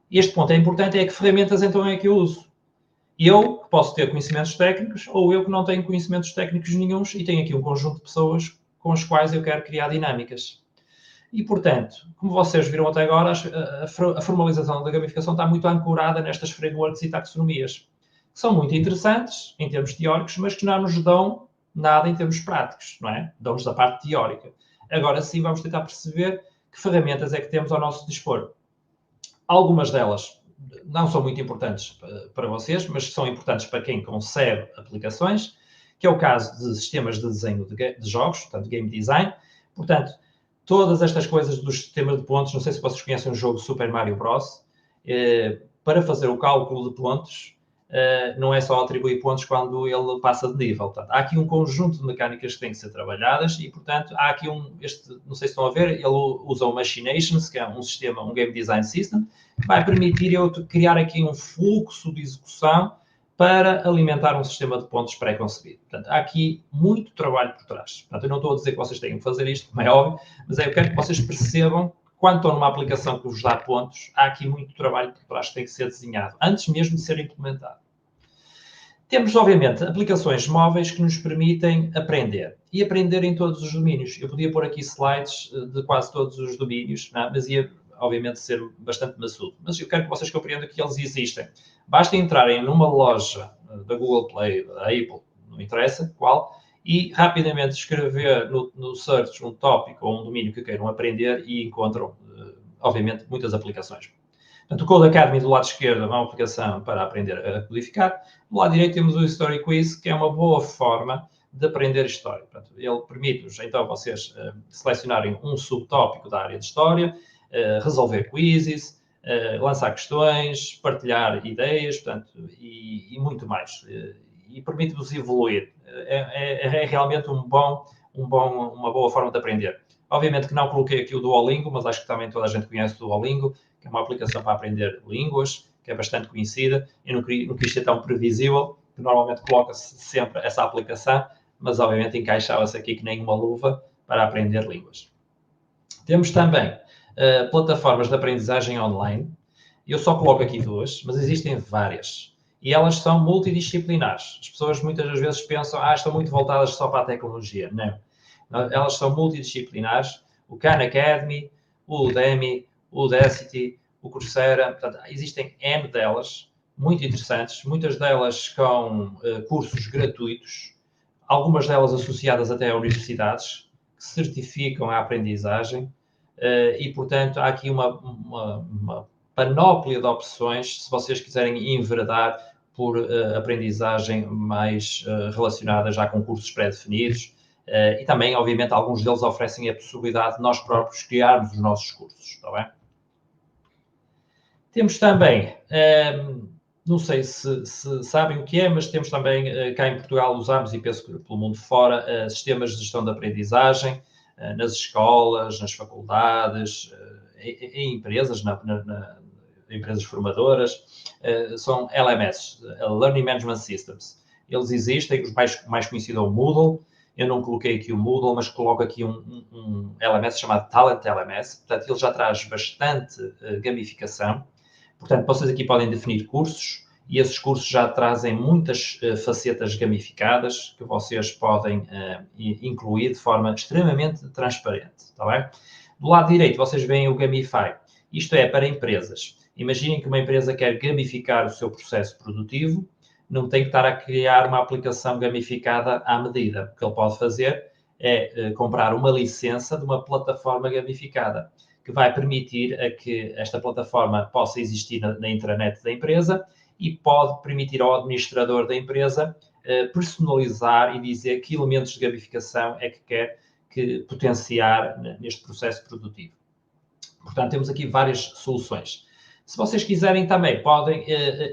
este ponto é importante, é que ferramentas então é que eu uso. Eu que posso ter conhecimentos técnicos ou eu que não tenho conhecimentos técnicos nenhuns e tenho aqui um conjunto de pessoas com as quais eu quero criar dinâmicas. E, portanto, como vocês viram até agora, a formalização da gamificação está muito ancorada nestas frameworks e taxonomias, que são muito interessantes em termos teóricos, mas que não nos dão nada em termos práticos, não é? Dão-nos da parte teórica. Agora sim, vamos tentar perceber que ferramentas é que temos ao nosso dispor. Algumas delas não são muito importantes para vocês, mas são importantes para quem concebe aplicações, que é o caso de sistemas de desenho de jogos, portanto, game design. Portanto, todas estas coisas dos sistemas de pontos, não sei se vocês conhecem o jogo Super Mario Bros. Para fazer o cálculo de pontos, não é só atribuir pontos quando ele passa de nível. Portanto, há aqui um conjunto de mecânicas que têm que ser trabalhadas e, portanto, há aqui não sei se estão a ver, ele usa o Machinations, que é um sistema, um Game Design System, que vai permitir eu criar aqui um fluxo de execução para alimentar um sistema de pontos pré-concebido. Portanto, há aqui muito trabalho por trás. Portanto, eu não estou a dizer que vocês tenham que fazer isto, como é óbvio, mas eu quero que vocês percebam quando estão numa aplicação que vos dá pontos, há aqui muito trabalho por trás que tem que ser desenhado, antes mesmo de ser implementado. Temos, obviamente, aplicações móveis que nos permitem aprender. E aprender em todos os domínios. Eu podia pôr aqui slides de quase todos os domínios, não é? Mas ia, obviamente, ser bastante maçudo. Mas eu quero que vocês compreendam que eles existem. Basta entrarem numa loja da Google Play, da Apple, não interessa qual, e rapidamente escrever no search um tópico ou um domínio que queiram aprender e encontram, obviamente, muitas aplicações. Portanto, o Code Academy do lado esquerdo é uma aplicação para aprender a codificar. Do lado direito temos o History Quiz, que é uma boa forma de aprender história. Portanto, ele permite-vos, então, vocês selecionarem um subtópico da área de história, resolver quizzes, lançar questões, partilhar ideias, portanto, e muito mais. E permite-vos evoluir. É realmente uma boa forma de aprender. Obviamente que não coloquei aqui o Duolingo, mas acho que também toda a gente conhece o Duolingo, que é uma aplicação para aprender línguas, que é bastante conhecida. Eu não quis ser tão previsível, que normalmente coloca-se sempre essa aplicação, mas obviamente encaixava-se aqui que nem uma luva para aprender línguas. Temos também plataformas de aprendizagem online. Eu só coloco aqui duas, mas existem várias. E elas são multidisciplinares. As pessoas muitas das vezes pensam, estão muito voltadas só para a tecnologia. Não. Elas são multidisciplinares. O Khan Academy, o Udemy, o Udacity, o Coursera. Portanto, existem N delas, muito interessantes. Muitas delas com cursos gratuitos. Algumas delas associadas até a universidades, que certificam a aprendizagem. E, portanto, há aqui uma panóplia de opções, se vocês quiserem enveredar por aprendizagem mais relacionada já com cursos pré-definidos. E também, obviamente, alguns deles oferecem a possibilidade de nós próprios criarmos os nossos cursos, está bem? Temos também, não sei se sabem o que é, mas temos também, cá em Portugal, usamos, e penso que pelo mundo fora, sistemas de gestão de aprendizagem, nas escolas, nas faculdades, em empresas, empresas formadoras, são LMS, Learning Management Systems. Eles existem, o mais conhecido é o Moodle. Eu não coloquei aqui o Moodle, mas coloco aqui um LMS chamado Talent LMS. Portanto, ele já traz bastante gamificação. Portanto, vocês aqui podem definir cursos e esses cursos já trazem muitas facetas gamificadas que vocês podem incluir de forma extremamente transparente. Está bem? Do lado direito, vocês veem o Gamify. Isto é para empresas. Imaginem que uma empresa quer gamificar o seu processo produtivo, não tem que estar a criar uma aplicação gamificada à medida. O que ele pode fazer é comprar uma licença de uma plataforma gamificada, que vai permitir a que esta plataforma possa existir na intranet da empresa e pode permitir ao administrador da empresa personalizar e dizer que elementos de gamificação é que quer potenciar neste processo produtivo. Portanto, temos aqui várias soluções. Se vocês quiserem também, podem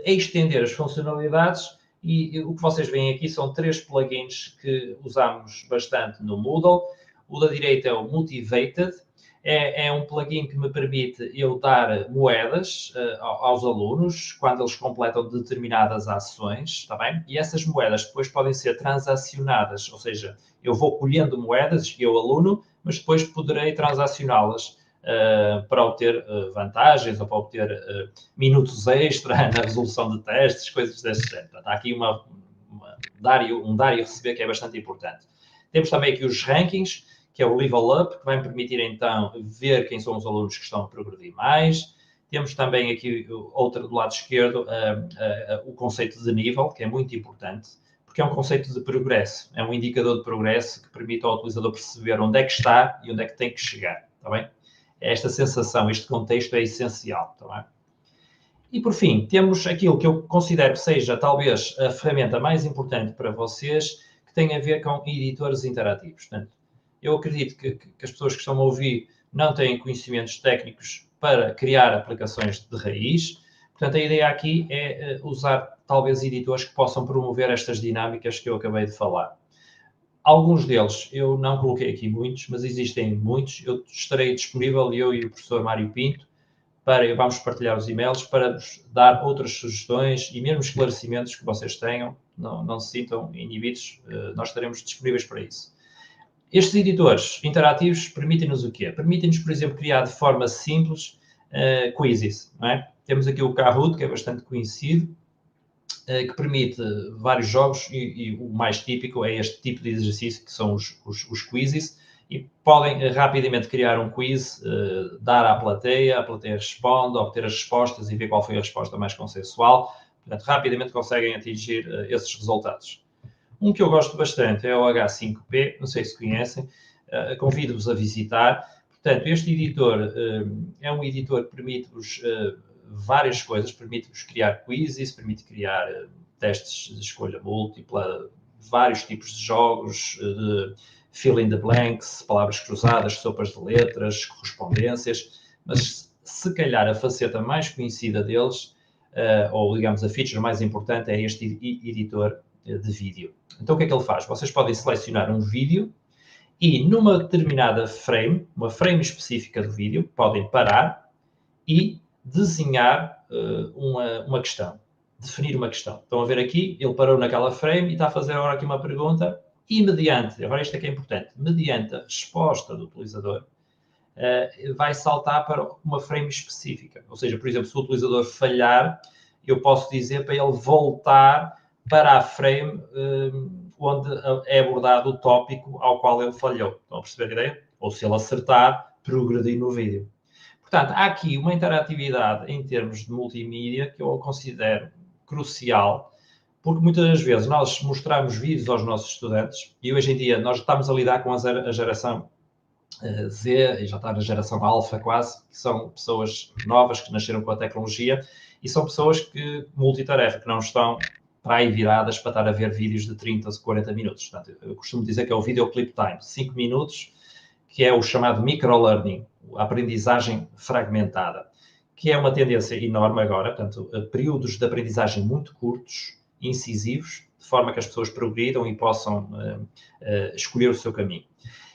estender as funcionalidades e o que vocês veem aqui são 3 plugins que usamos bastante no Moodle. O da direita é o Motivated. É um plugin que me permite eu dar moedas aos alunos quando eles completam determinadas ações, está bem? E essas moedas depois podem ser transacionadas, ou seja, eu vou colhendo moedas, eu aluno, mas depois poderei transacioná-las para obter vantagens ou para obter minutos extra na resolução de testes, coisas desse género. Portanto, há aqui um dar e receber que é bastante importante. Temos também aqui os rankings, que é o Level Up, que vai me permitir, então, ver quem são os alunos que estão a progredir mais. Temos também aqui, outra do lado esquerdo, o conceito de nível, que é muito importante, porque é um conceito de progresso, é um indicador de progresso que permite ao utilizador perceber onde é que está e onde é que tem que chegar, está bem? Esta sensação, este contexto é essencial, está bem? E, por fim, temos aquilo que eu considero que seja, talvez, a ferramenta mais importante para vocês, que tem a ver com editores interativos. Portanto, eu acredito que as pessoas que estão a ouvir não têm conhecimentos técnicos para criar aplicações de raiz. Portanto, a ideia aqui é usar, talvez, editores que possam promover estas dinâmicas que eu acabei de falar. Alguns deles, eu não coloquei aqui muitos, mas existem muitos. Eu estarei disponível, eu e o professor Mário Pinto, vamos partilhar os e-mails para vos dar outras sugestões e mesmo esclarecimentos que vocês tenham. Não se sintam inibidos, nós estaremos disponíveis para isso. Estes editores interativos permitem-nos o quê? Permitem-nos, por exemplo, criar de forma simples quizzes, não é? Temos aqui o Kahoot, que é bastante conhecido, que permite vários jogos e o mais típico é este tipo de exercício, que são os quizzes, e podem rapidamente criar um quiz, dar à plateia, a plateia responde, obter as respostas e ver qual foi a resposta mais consensual. Portanto, rapidamente conseguem atingir esses resultados. Um que eu gosto bastante é o H5P, não sei se conhecem, convido-vos a visitar. Portanto, este editor é um editor que permite-vos várias coisas, permite-vos criar quizzes, permite criar testes de escolha múltipla, vários tipos de jogos, de fill in the blanks, palavras cruzadas, sopas de letras, correspondências, mas se calhar a faceta mais conhecida deles, ou digamos a feature mais importante, é este editor de vídeo. Então o que é que ele faz? Vocês podem selecionar um vídeo e numa determinada frame, uma frame específica do vídeo, podem parar e desenhar uma questão, definir uma questão. Estão a ver aqui, ele parou naquela frame e está a fazer agora aqui uma pergunta e agora isto é que é importante, mediante a resposta do utilizador, vai saltar para uma frame específica. Ou seja, por exemplo, se o utilizador falhar, eu posso dizer para ele voltar para a frame onde é abordado o tópico ao qual ele falhou. Estão a perceber a ideia? Ou se ele acertar, progredir no vídeo. Portanto, há aqui uma interatividade em termos de multimídia que eu considero crucial, porque muitas das vezes nós mostramos vídeos aos nossos estudantes e hoje em dia nós estamos a lidar com a geração Z e já está na geração alfa quase, que são pessoas novas que nasceram com a tecnologia e são pessoas que multitarefa, que não estão para aí viradas para estar a ver vídeos de 30 ou 40 minutos. Portanto, eu costumo dizer que é o video clip time, 5 minutos, que é o chamado microlearning, a aprendizagem fragmentada, que é uma tendência enorme agora, portanto, períodos de aprendizagem muito curtos, incisivos, de forma que as pessoas progridam e possam escolher o seu caminho.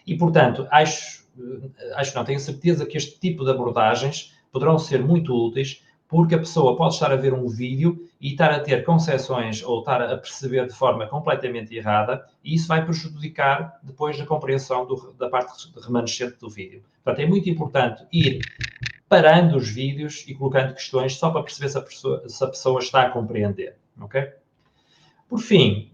E, portanto, tenho certeza que este tipo de abordagens poderão ser muito úteis, porque a pessoa pode estar a ver um vídeo e estar a ter concepções ou estar a perceber de forma completamente errada e isso vai prejudicar depois a compreensão da parte remanescente do vídeo. Portanto, é muito importante ir parando os vídeos e colocando questões só para perceber se a pessoa está a compreender. Okay? Por fim,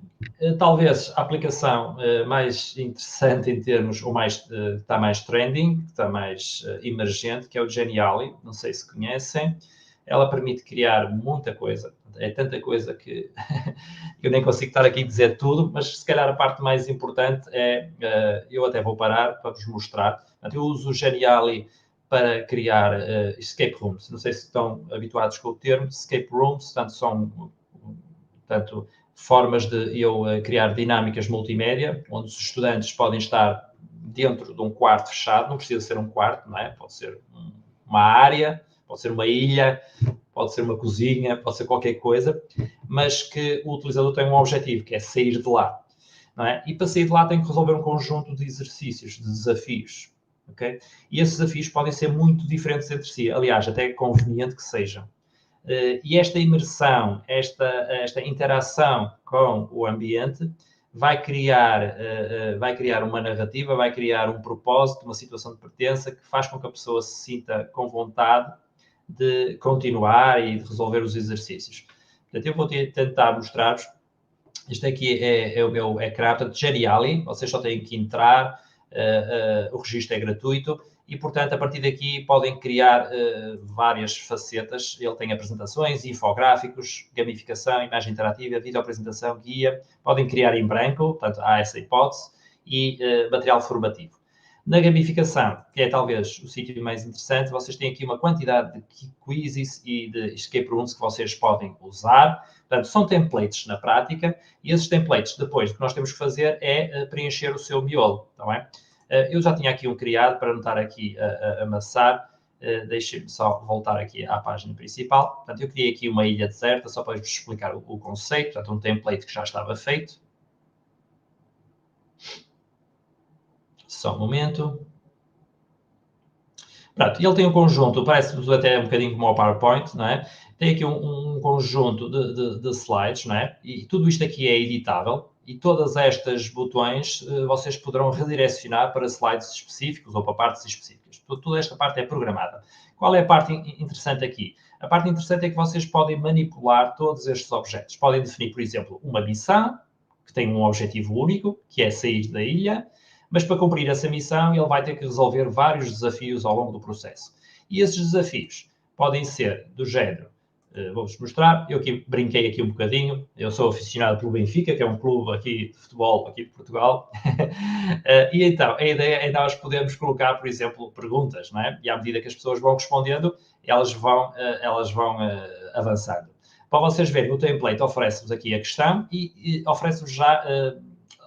talvez a aplicação mais interessante em termos, ou está mais trending, está mais emergente, que é o Geniali, não sei se conhecem. Ela permite criar muita coisa. É tanta coisa que eu nem consigo estar aqui a dizer tudo, mas se calhar a parte mais importante é, eu até vou parar para vos mostrar. Portanto, eu uso o Geniali para criar escape rooms. Não sei se estão habituados com o termo escape rooms, portanto, são formas de eu criar dinâmicas multimédia, onde os estudantes podem estar dentro de um quarto fechado, não precisa ser um quarto, não é? Pode ser uma área, pode ser uma ilha, pode ser uma cozinha, pode ser qualquer coisa, mas que o utilizador tem um objetivo, que é sair de lá, não é? E para sair de lá tem que resolver um conjunto de exercícios, de desafios, ok? E esses desafios podem ser muito diferentes entre si, aliás, até é conveniente que sejam. E esta imersão, esta interação com o ambiente vai criar uma narrativa, vai criar um propósito, uma situação de pertença que faz com que a pessoa se sinta com vontade de continuar e de resolver os exercícios. Portanto, eu vou tentar mostrar-vos. Este aqui é o meu ecrã, portanto, Geniali, vocês só têm que entrar, o registro é gratuito e, portanto, a partir daqui podem criar várias facetas. Ele tem apresentações, infográficos, gamificação, imagem interativa, videoapresentação, guia. Podem criar em branco, portanto, há essa hipótese, e material formativo. Na gamificação, que é talvez o sítio mais interessante, vocês têm aqui uma quantidade de quizzes e de escape rooms que vocês podem usar. Portanto, são templates na prática e esses templates, depois, o que nós temos que fazer é preencher o seu miolo, está bem? Eu já tinha aqui um criado para não estar aqui a amassar. Deixem-me só voltar aqui à página principal. Portanto, eu criei aqui uma ilha deserta, só para vos explicar o conceito. Portanto, um template que já estava feito. Só um momento. Pronto, ele tem um conjunto, parece-vos até um bocadinho como o PowerPoint, não é? Tem aqui um conjunto de slides, não é? E tudo isto aqui é editável e todas estas botões vocês poderão redirecionar para slides específicos ou para partes específicas. Toda esta parte é programada. Qual é a parte interessante aqui? A parte interessante é que vocês podem manipular todos estes objetos. Podem definir, por exemplo, uma missão que tem um objetivo único, que é sair da ilha, mas para cumprir essa missão ele vai ter que resolver vários desafios ao longo do processo. E esses desafios podem ser do género, vou-vos mostrar, eu aqui brinquei aqui um bocadinho, eu sou aficionado pelo Benfica, que é um clube aqui de futebol aqui de Portugal, e então a ideia é nós podermos colocar, por exemplo, perguntas, não é? E à medida que as pessoas vão respondendo, elas vão avançando. Para vocês verem, o template oferece-vos aqui a questão e oferece-vos já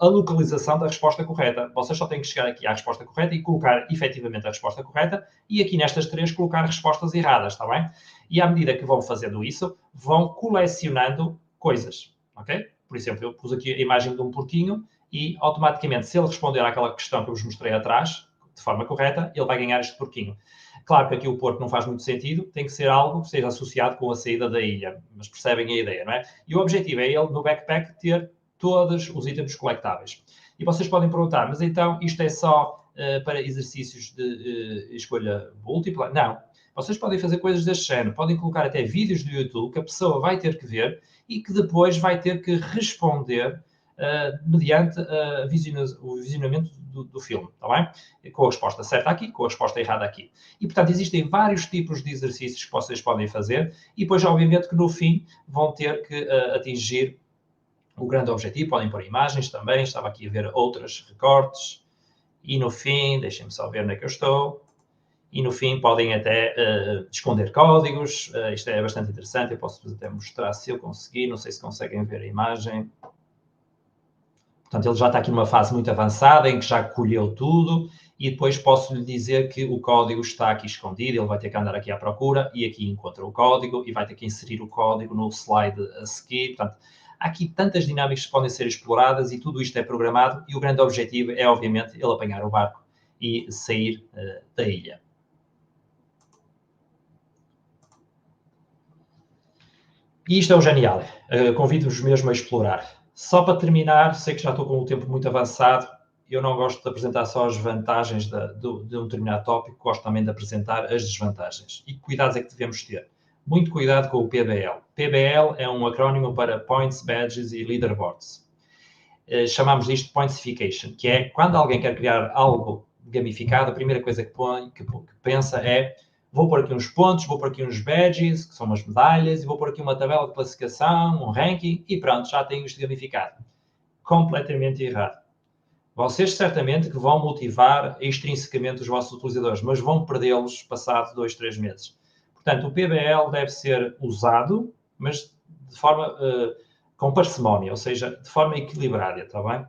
a localização da resposta correta. Vocês só têm que chegar aqui à resposta correta e colocar efetivamente a resposta correta e aqui nestas três colocar respostas erradas, está bem? E à medida que vão fazendo isso, vão colecionando coisas, ok? Por exemplo, eu pus aqui a imagem de um porquinho e automaticamente, se ele responder àquela questão que eu vos mostrei atrás, de forma correta, ele vai ganhar este porquinho. Claro que aqui o porco não faz muito sentido, tem que ser algo que seja associado com a saída da ilha, mas percebem a ideia, não é? E o objetivo é ele, no backpack, ter todos os itens coletáveis. E vocês podem perguntar, mas então isto é só para exercícios de escolha múltipla? Não. Vocês podem fazer coisas deste género. Podem colocar até vídeos do YouTube que a pessoa vai ter que ver e que depois vai ter que responder mediante o visionamento do filme, está bem? Com a resposta certa aqui, com a resposta errada aqui. E, portanto, existem vários tipos de exercícios que vocês podem fazer e depois, obviamente, que no fim vão ter que atingir o grande objetivo. Podem pôr imagens também, estava aqui a ver outras recortes. E no fim, deixem-me só ver onde é que eu estou. E no fim podem até esconder códigos. Isto é bastante interessante, eu posso até mostrar se eu conseguir. Não sei se conseguem ver a imagem. Portanto, ele já está aqui numa fase muito avançada, em que já colheu tudo. E depois posso lhe dizer que o código está aqui escondido. Ele vai ter que andar aqui à procura e aqui encontra o código e vai ter que inserir o código no slide a seguir. Portanto, há aqui tantas dinâmicas que podem ser exploradas e tudo isto é programado e o grande objetivo é, obviamente, ele apanhar o barco e sair da ilha. E isto é o Geniali. Convido-vos mesmo a explorar. Só para terminar, sei que já estou com o tempo muito avançado, eu não gosto de apresentar só as vantagens de um determinado tópico, gosto também de apresentar as desvantagens. E que cuidados é que devemos ter? Muito cuidado com o PBL. PBL é um acrónimo para Points, Badges e Leaderboards. Chamamos disto Pointsification, que é quando alguém quer criar algo gamificado, a primeira coisa que pensa é vou pôr aqui uns pontos, vou pôr aqui uns badges, que são umas medalhas, e vou pôr aqui uma tabela de classificação, um ranking, e pronto, já tenho isto gamificado. Completamente errado. vocês certamente que vão motivar extrinsecamente os vossos utilizadores, mas vão perdê-los passado 2, 3 meses. Portanto, o PBL deve ser usado, mas de forma com parcimónia, ou seja, de forma equilibrada, está bem?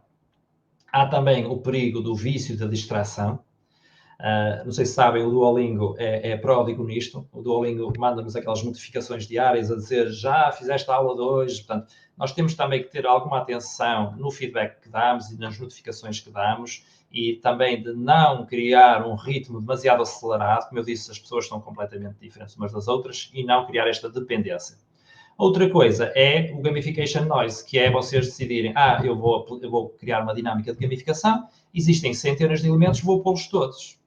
Há também o perigo do vício da distração. Não sei se sabem, o Duolingo é pródigo nisto. O Duolingo manda-nos aquelas notificações diárias a dizer já fizeste a aula de hoje. Portanto, nós temos também que ter alguma atenção no feedback que damos e nas notificações que damos e também de não criar um ritmo demasiado acelerado. Como eu disse, as pessoas são completamente diferentes umas das outras e não criar esta dependência. Outra coisa é o gamification noise, que é vocês decidirem, eu vou criar uma dinâmica de gamificação, existem centenas de elementos, vou pô-los todos.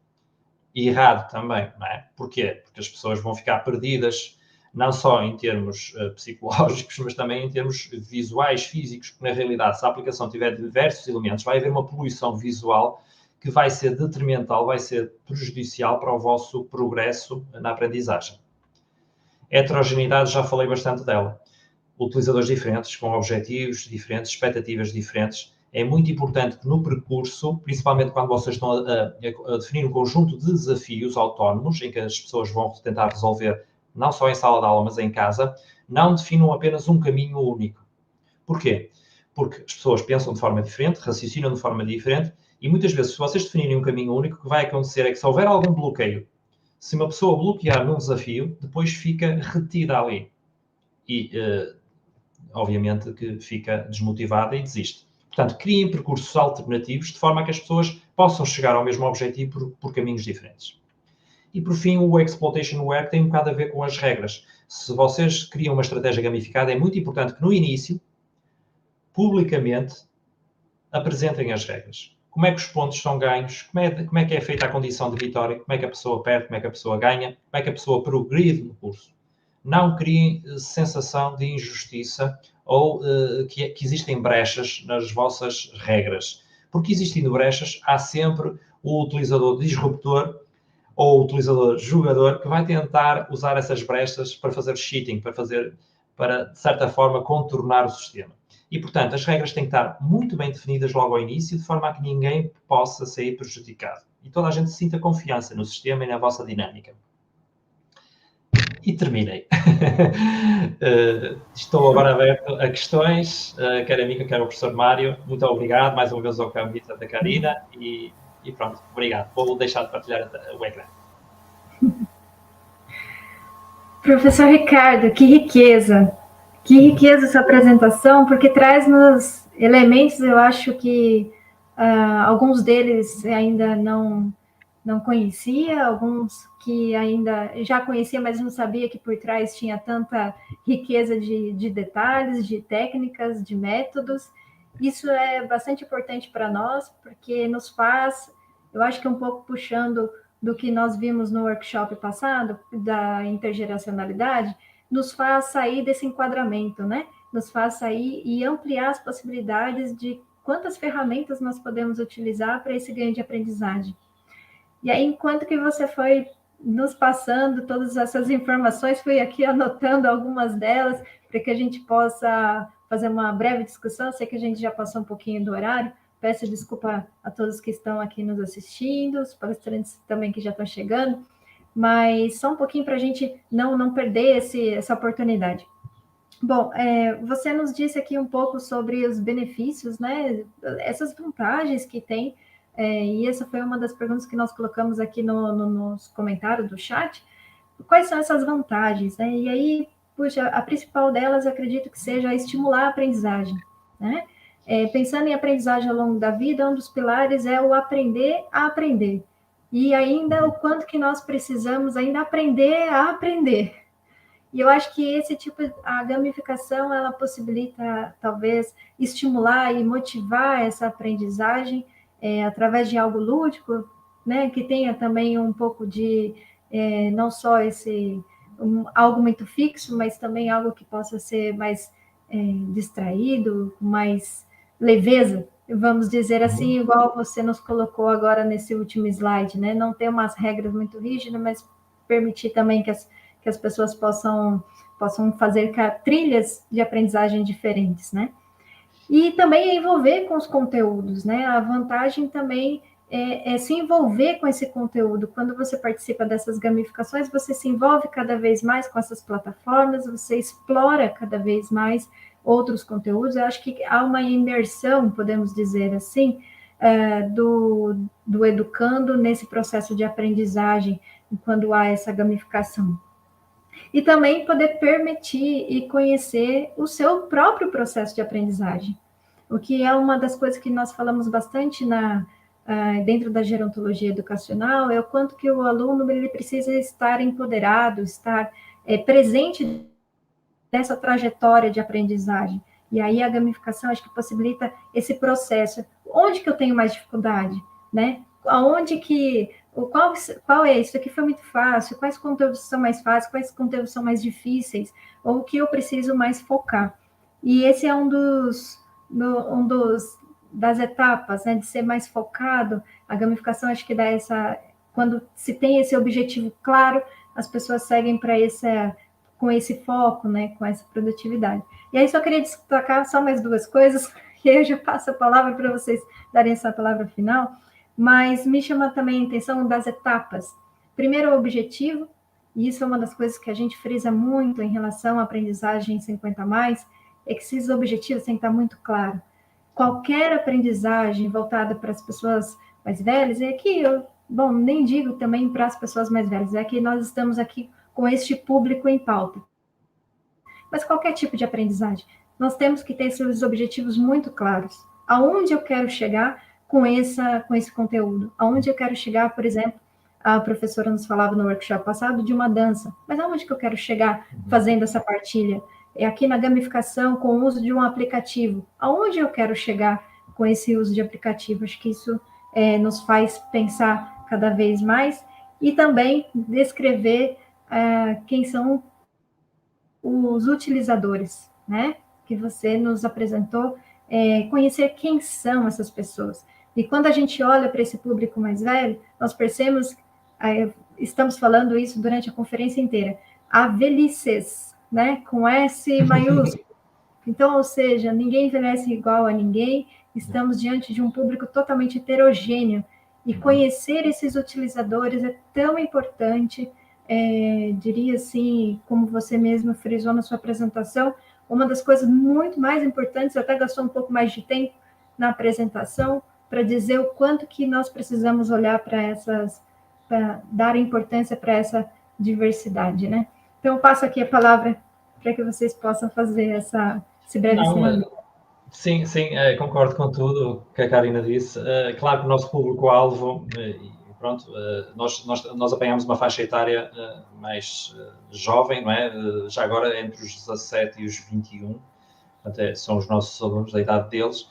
E errado também, não é? Porquê? Porque as pessoas vão ficar perdidas, não só em termos psicológicos, mas também em termos visuais, físicos, porque na realidade, se a aplicação tiver diversos elementos, vai haver uma poluição visual que vai ser detrimental, vai ser prejudicial para o vosso progresso na aprendizagem. Heterogeneidade, já falei bastante dela. Utilizadores diferentes, com objetivos diferentes, expectativas diferentes. É muito importante que no percurso, principalmente quando vocês estão a definir um conjunto de desafios autónomos, em que as pessoas vão tentar resolver não só em sala de aula, mas em casa, não definam apenas um caminho único. Porquê? Porque as pessoas pensam de forma diferente, raciocinam de forma diferente, e muitas vezes, se vocês definirem um caminho único, o que vai acontecer é que se houver algum bloqueio, se uma pessoa bloquear num desafio, depois fica retida ali. E, obviamente, que fica desmotivada e desiste. Portanto, criem percursos alternativos de forma a que as pessoas possam chegar ao mesmo objetivo por caminhos diferentes. E, por fim, o Exploitation Work tem um bocado a ver com as regras. Se vocês criam uma estratégia gamificada, é muito importante que no início, publicamente, apresentem as regras. Como é que os pontos são ganhos, como é que é feita a condição de vitória, como é que a pessoa perde, como é que a pessoa ganha, como é que a pessoa progride no curso. Não criem sensação de injustiça ou que existem brechas nas vossas regras. Porque existindo brechas, há sempre o utilizador disruptor ou o utilizador jogador que vai tentar usar essas brechas para fazer cheating, para de certa forma, contornar o sistema. E, portanto, as regras têm que estar muito bem definidas logo ao início, de forma a que ninguém possa sair prejudicado. E toda a gente sinta confiança no sistema e na vossa dinâmica. E terminei. Estou agora aberto a questões, quer a mim, quer ao professor Mário. Muito obrigado, mais uma vez ao convite da Karina. E pronto, obrigado. Vou deixar de partilhar o ecrã. Professor Ricardo, que riqueza! Que riqueza essa apresentação, porque traz-nos elementos, eu acho que alguns deles ainda não conhecia, alguns que ainda já conhecia, mas não sabia que por trás tinha tanta riqueza de detalhes, de técnicas, de métodos. Isso é bastante importante para nós, porque nos faz, eu acho que um pouco puxando do que nós vimos no workshop passado, da intergeracionalidade, nos faz sair desse enquadramento, né? Nos faz sair e ampliar as possibilidades de quantas ferramentas nós podemos utilizar para esse ganho de aprendizagem. E aí, enquanto que você foi nos passando todas essas informações, fui aqui anotando algumas delas, para que a gente possa fazer uma breve discussão. Sei que a gente já passou um pouquinho do horário, peço desculpa a todos que estão aqui nos assistindo, os palestrantes também que já estão chegando, mas só um pouquinho para a gente não perder essa oportunidade. Bom, você nos disse aqui um pouco sobre os benefícios, né? Essas vantagens que tem, e essa foi uma das perguntas que nós colocamos aqui nos comentários do chat. Quais são essas vantagens, né? E aí, puxa, a principal delas, eu acredito que seja estimular a aprendizagem, né? Pensando em aprendizagem ao longo da vida, um dos pilares é o aprender a aprender. E ainda o quanto que nós precisamos ainda aprender a aprender. E eu acho que esse tipo, a gamificação, ela possibilita, talvez, estimular e motivar essa aprendizagem através de algo lúdico, né? Que tenha também um pouco de, não só algo muito fixo, mas também algo que possa ser mais distraído, mais leveza, vamos dizer assim, igual você nos colocou agora nesse último slide, né? Não ter umas regras muito rígidas, mas permitir também que as pessoas possam fazer trilhas de aprendizagem diferentes, né? E também é envolver com os conteúdos, né? A vantagem também é se envolver com esse conteúdo. Quando você participa dessas gamificações, você se envolve cada vez mais com essas plataformas, você explora cada vez mais outros conteúdos. Eu acho que há uma imersão, podemos dizer assim, do educando nesse processo de aprendizagem, quando há essa gamificação. E também poder permitir e conhecer o seu próprio processo de aprendizagem, o que é uma das coisas que nós falamos bastante dentro da gerontologia educacional, é o quanto que o aluno ele precisa estar empoderado, estar presente nessa trajetória de aprendizagem. E aí a gamificação acho que possibilita esse processo. Onde que eu tenho mais dificuldade, né? Aonde que qual é isso aqui foi muito fácil? Quais conteúdos são mais fáceis? Quais conteúdos são mais difíceis? Ou o que eu preciso mais focar? E esse é das etapas, né, de ser mais focado. A gamificação acho que dá quando se tem esse objetivo claro, as pessoas seguem para com esse foco, né, com essa produtividade. E aí só queria destacar só mais duas coisas, e aí eu já passo a palavra para vocês darem essa palavra final, mas me chama também a atenção das etapas. Primeiro, o objetivo, e isso é uma das coisas que a gente frisa muito em relação à aprendizagem 50+, é que esses objetivos têm que estar muito claros. Qualquer aprendizagem voltada para as pessoas mais velhas, e aqui nem digo também para as pessoas mais velhas, é que nós estamos aqui com este público em pauta. Mas qualquer tipo de aprendizagem, nós temos que ter esses objetivos muito claros. Aonde eu quero chegar com esse conteúdo? Aonde eu quero chegar, por exemplo, a professora nos falava no workshop passado de uma dança, mas aonde que eu quero chegar fazendo essa partilha? É aqui na gamificação com o uso de um aplicativo. Aonde eu quero chegar com esse uso de aplicativo? Acho que isso nos faz pensar cada vez mais e também descrever quem são os utilizadores, né? Que você nos apresentou, conhecer quem são essas pessoas. E quando a gente olha para esse público mais velho, nós percebemos, estamos falando isso durante a conferência inteira, a velhices, né? Com S maiúsculo. Então, ou seja, ninguém envelhece igual a ninguém, estamos diante de um público totalmente heterogêneo, e conhecer esses utilizadores é tão importante, diria assim, como você mesmo frisou na sua apresentação, uma das coisas muito mais importantes, até gastou um pouco mais de tempo na apresentação, para dizer o quanto que nós precisamos olhar para dar importância para essa diversidade, né? Então, eu passo aqui a palavra para que vocês possam fazer esse breve ensinamento. Sim, concordo com tudo que a Karina disse. Claro que o nosso público-alvo, nós apanhamos uma faixa etária mais jovem, não é? Já agora entre os 17 e os 21, portanto, são os nossos alunos, da idade deles,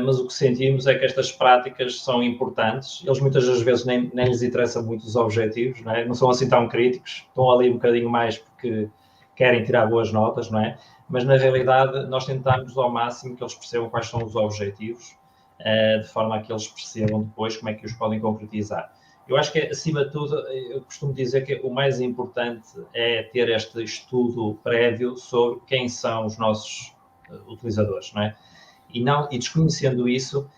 mas o que sentimos é que estas práticas são importantes. Eles muitas das vezes nem lhes interessa muito os objetivos, não é? Não são assim tão críticos, estão ali um bocadinho mais porque querem tirar boas notas, não é? Mas, na realidade, nós tentamos ao máximo que eles percebam quais são os objetivos, de forma a que eles percebam depois como é que os podem concretizar. Eu acho que, acima de tudo, eu costumo dizer que o mais importante é ter este estudo prévio sobre quem são os nossos utilizadores, não é? E desconhecendo isso,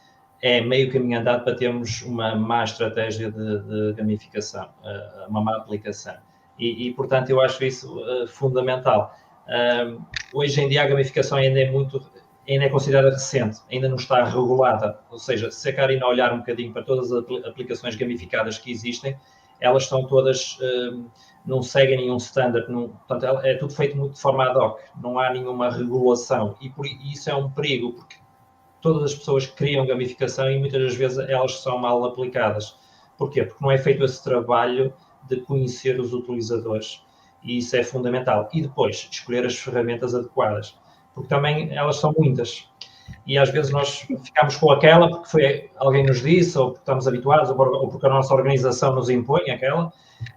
é meio caminho andado para termos uma má estratégia de gamificação, uma má aplicação. E, portanto, eu acho isso fundamental. Hoje em dia a gamificação ainda é considerada recente, ainda não está regulada, ou seja, se a Karina olhar um bocadinho para todas as aplicações gamificadas que existem, elas estão todas, não seguem nenhum standard, portanto é tudo feito muito de forma ad hoc, não há nenhuma regulação, e isso é um perigo, porque todas as pessoas criam gamificação e muitas das vezes elas são mal aplicadas. Porquê? Porque não é feito esse trabalho de conhecer os utilizadores. E isso é fundamental. E depois, escolher as ferramentas adequadas. Porque também elas são muitas. E às vezes nós ficamos com aquela porque alguém nos disse, ou porque estamos habituados, ou porque a nossa organização nos impõe aquela.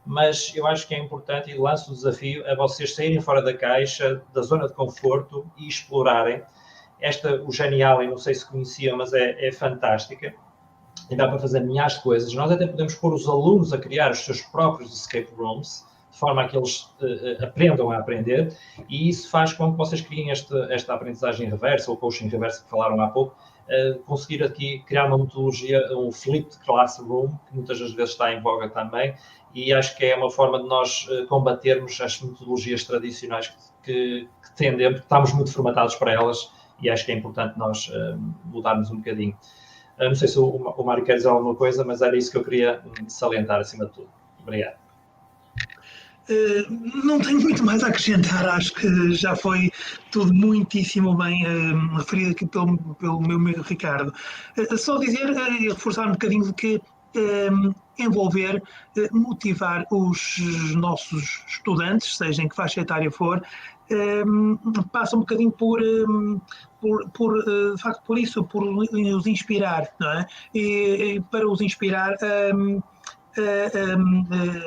Mas eu acho que é importante, e lanço o desafio, a vocês saírem fora da caixa, da zona de conforto e explorarem. O Genial, eu não sei se conhecia, mas é fantástica. E dá para fazer milhares de coisas. Nós até podemos pôr os alunos a criar os seus próprios escape rooms, de forma a que eles aprendam a aprender, e isso faz com que vocês criem esta aprendizagem reversa, ou coaching reverso que falaram há pouco, conseguir aqui criar uma metodologia, um flipped classroom, que muitas das vezes está em voga também, e acho que é uma forma de nós combatermos as metodologias tradicionais que tendemos, porque estamos muito formatados para elas, e acho que é importante nós mudarmos um bocadinho. Não sei se o Mário quer dizer alguma coisa, mas era isso que eu queria salientar acima de tudo. Obrigado. Não tenho muito mais a acrescentar, acho que já foi tudo muitíssimo bem referido aqui pelo meu amigo Ricardo. Só dizer e reforçar um bocadinho de que envolver, motivar os nossos estudantes, seja em que faixa etária for, passa um bocadinho de facto por isso, por os inspirar, não é? E para os inspirar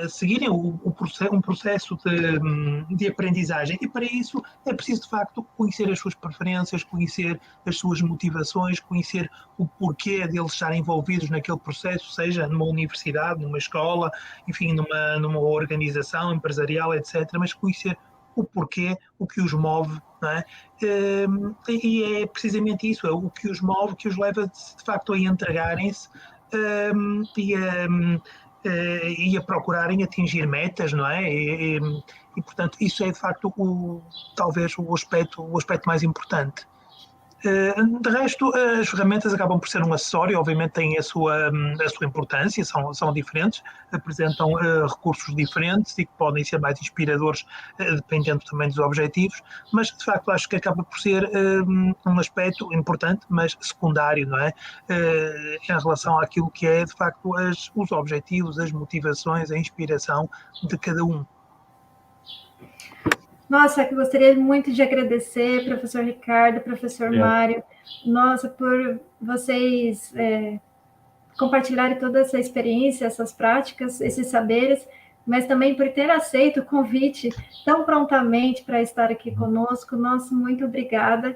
seguirem um processo de aprendizagem, e para isso é preciso de facto conhecer as suas preferências, conhecer as suas motivações, conhecer o porquê deles estarem envolvidos naquele processo, seja numa universidade, numa escola, enfim, numa organização empresarial, etc., mas conhecer o porquê, o que os move, não é? E é precisamente isso, é o que os move, que os leva de facto a entregarem-se e a procurarem atingir metas, não é? E portanto, isso é de facto talvez o aspecto mais importante. De resto, as ferramentas acabam por ser um acessório, obviamente têm a sua importância, são diferentes, apresentam recursos diferentes e que podem ser mais inspiradores, dependendo também dos objetivos, mas de facto acho que acaba por ser um aspecto importante, mas secundário, não é? Em relação àquilo que é de facto os objetivos, as motivações, a inspiração de cada um. Nossa, eu gostaria muito de agradecer, professor Ricardo, professor Mário, nossa, por vocês compartilharem toda essa experiência, essas práticas, esses saberes, mas também por ter aceito o convite tão prontamente para estar aqui conosco. Nossa, muito obrigada.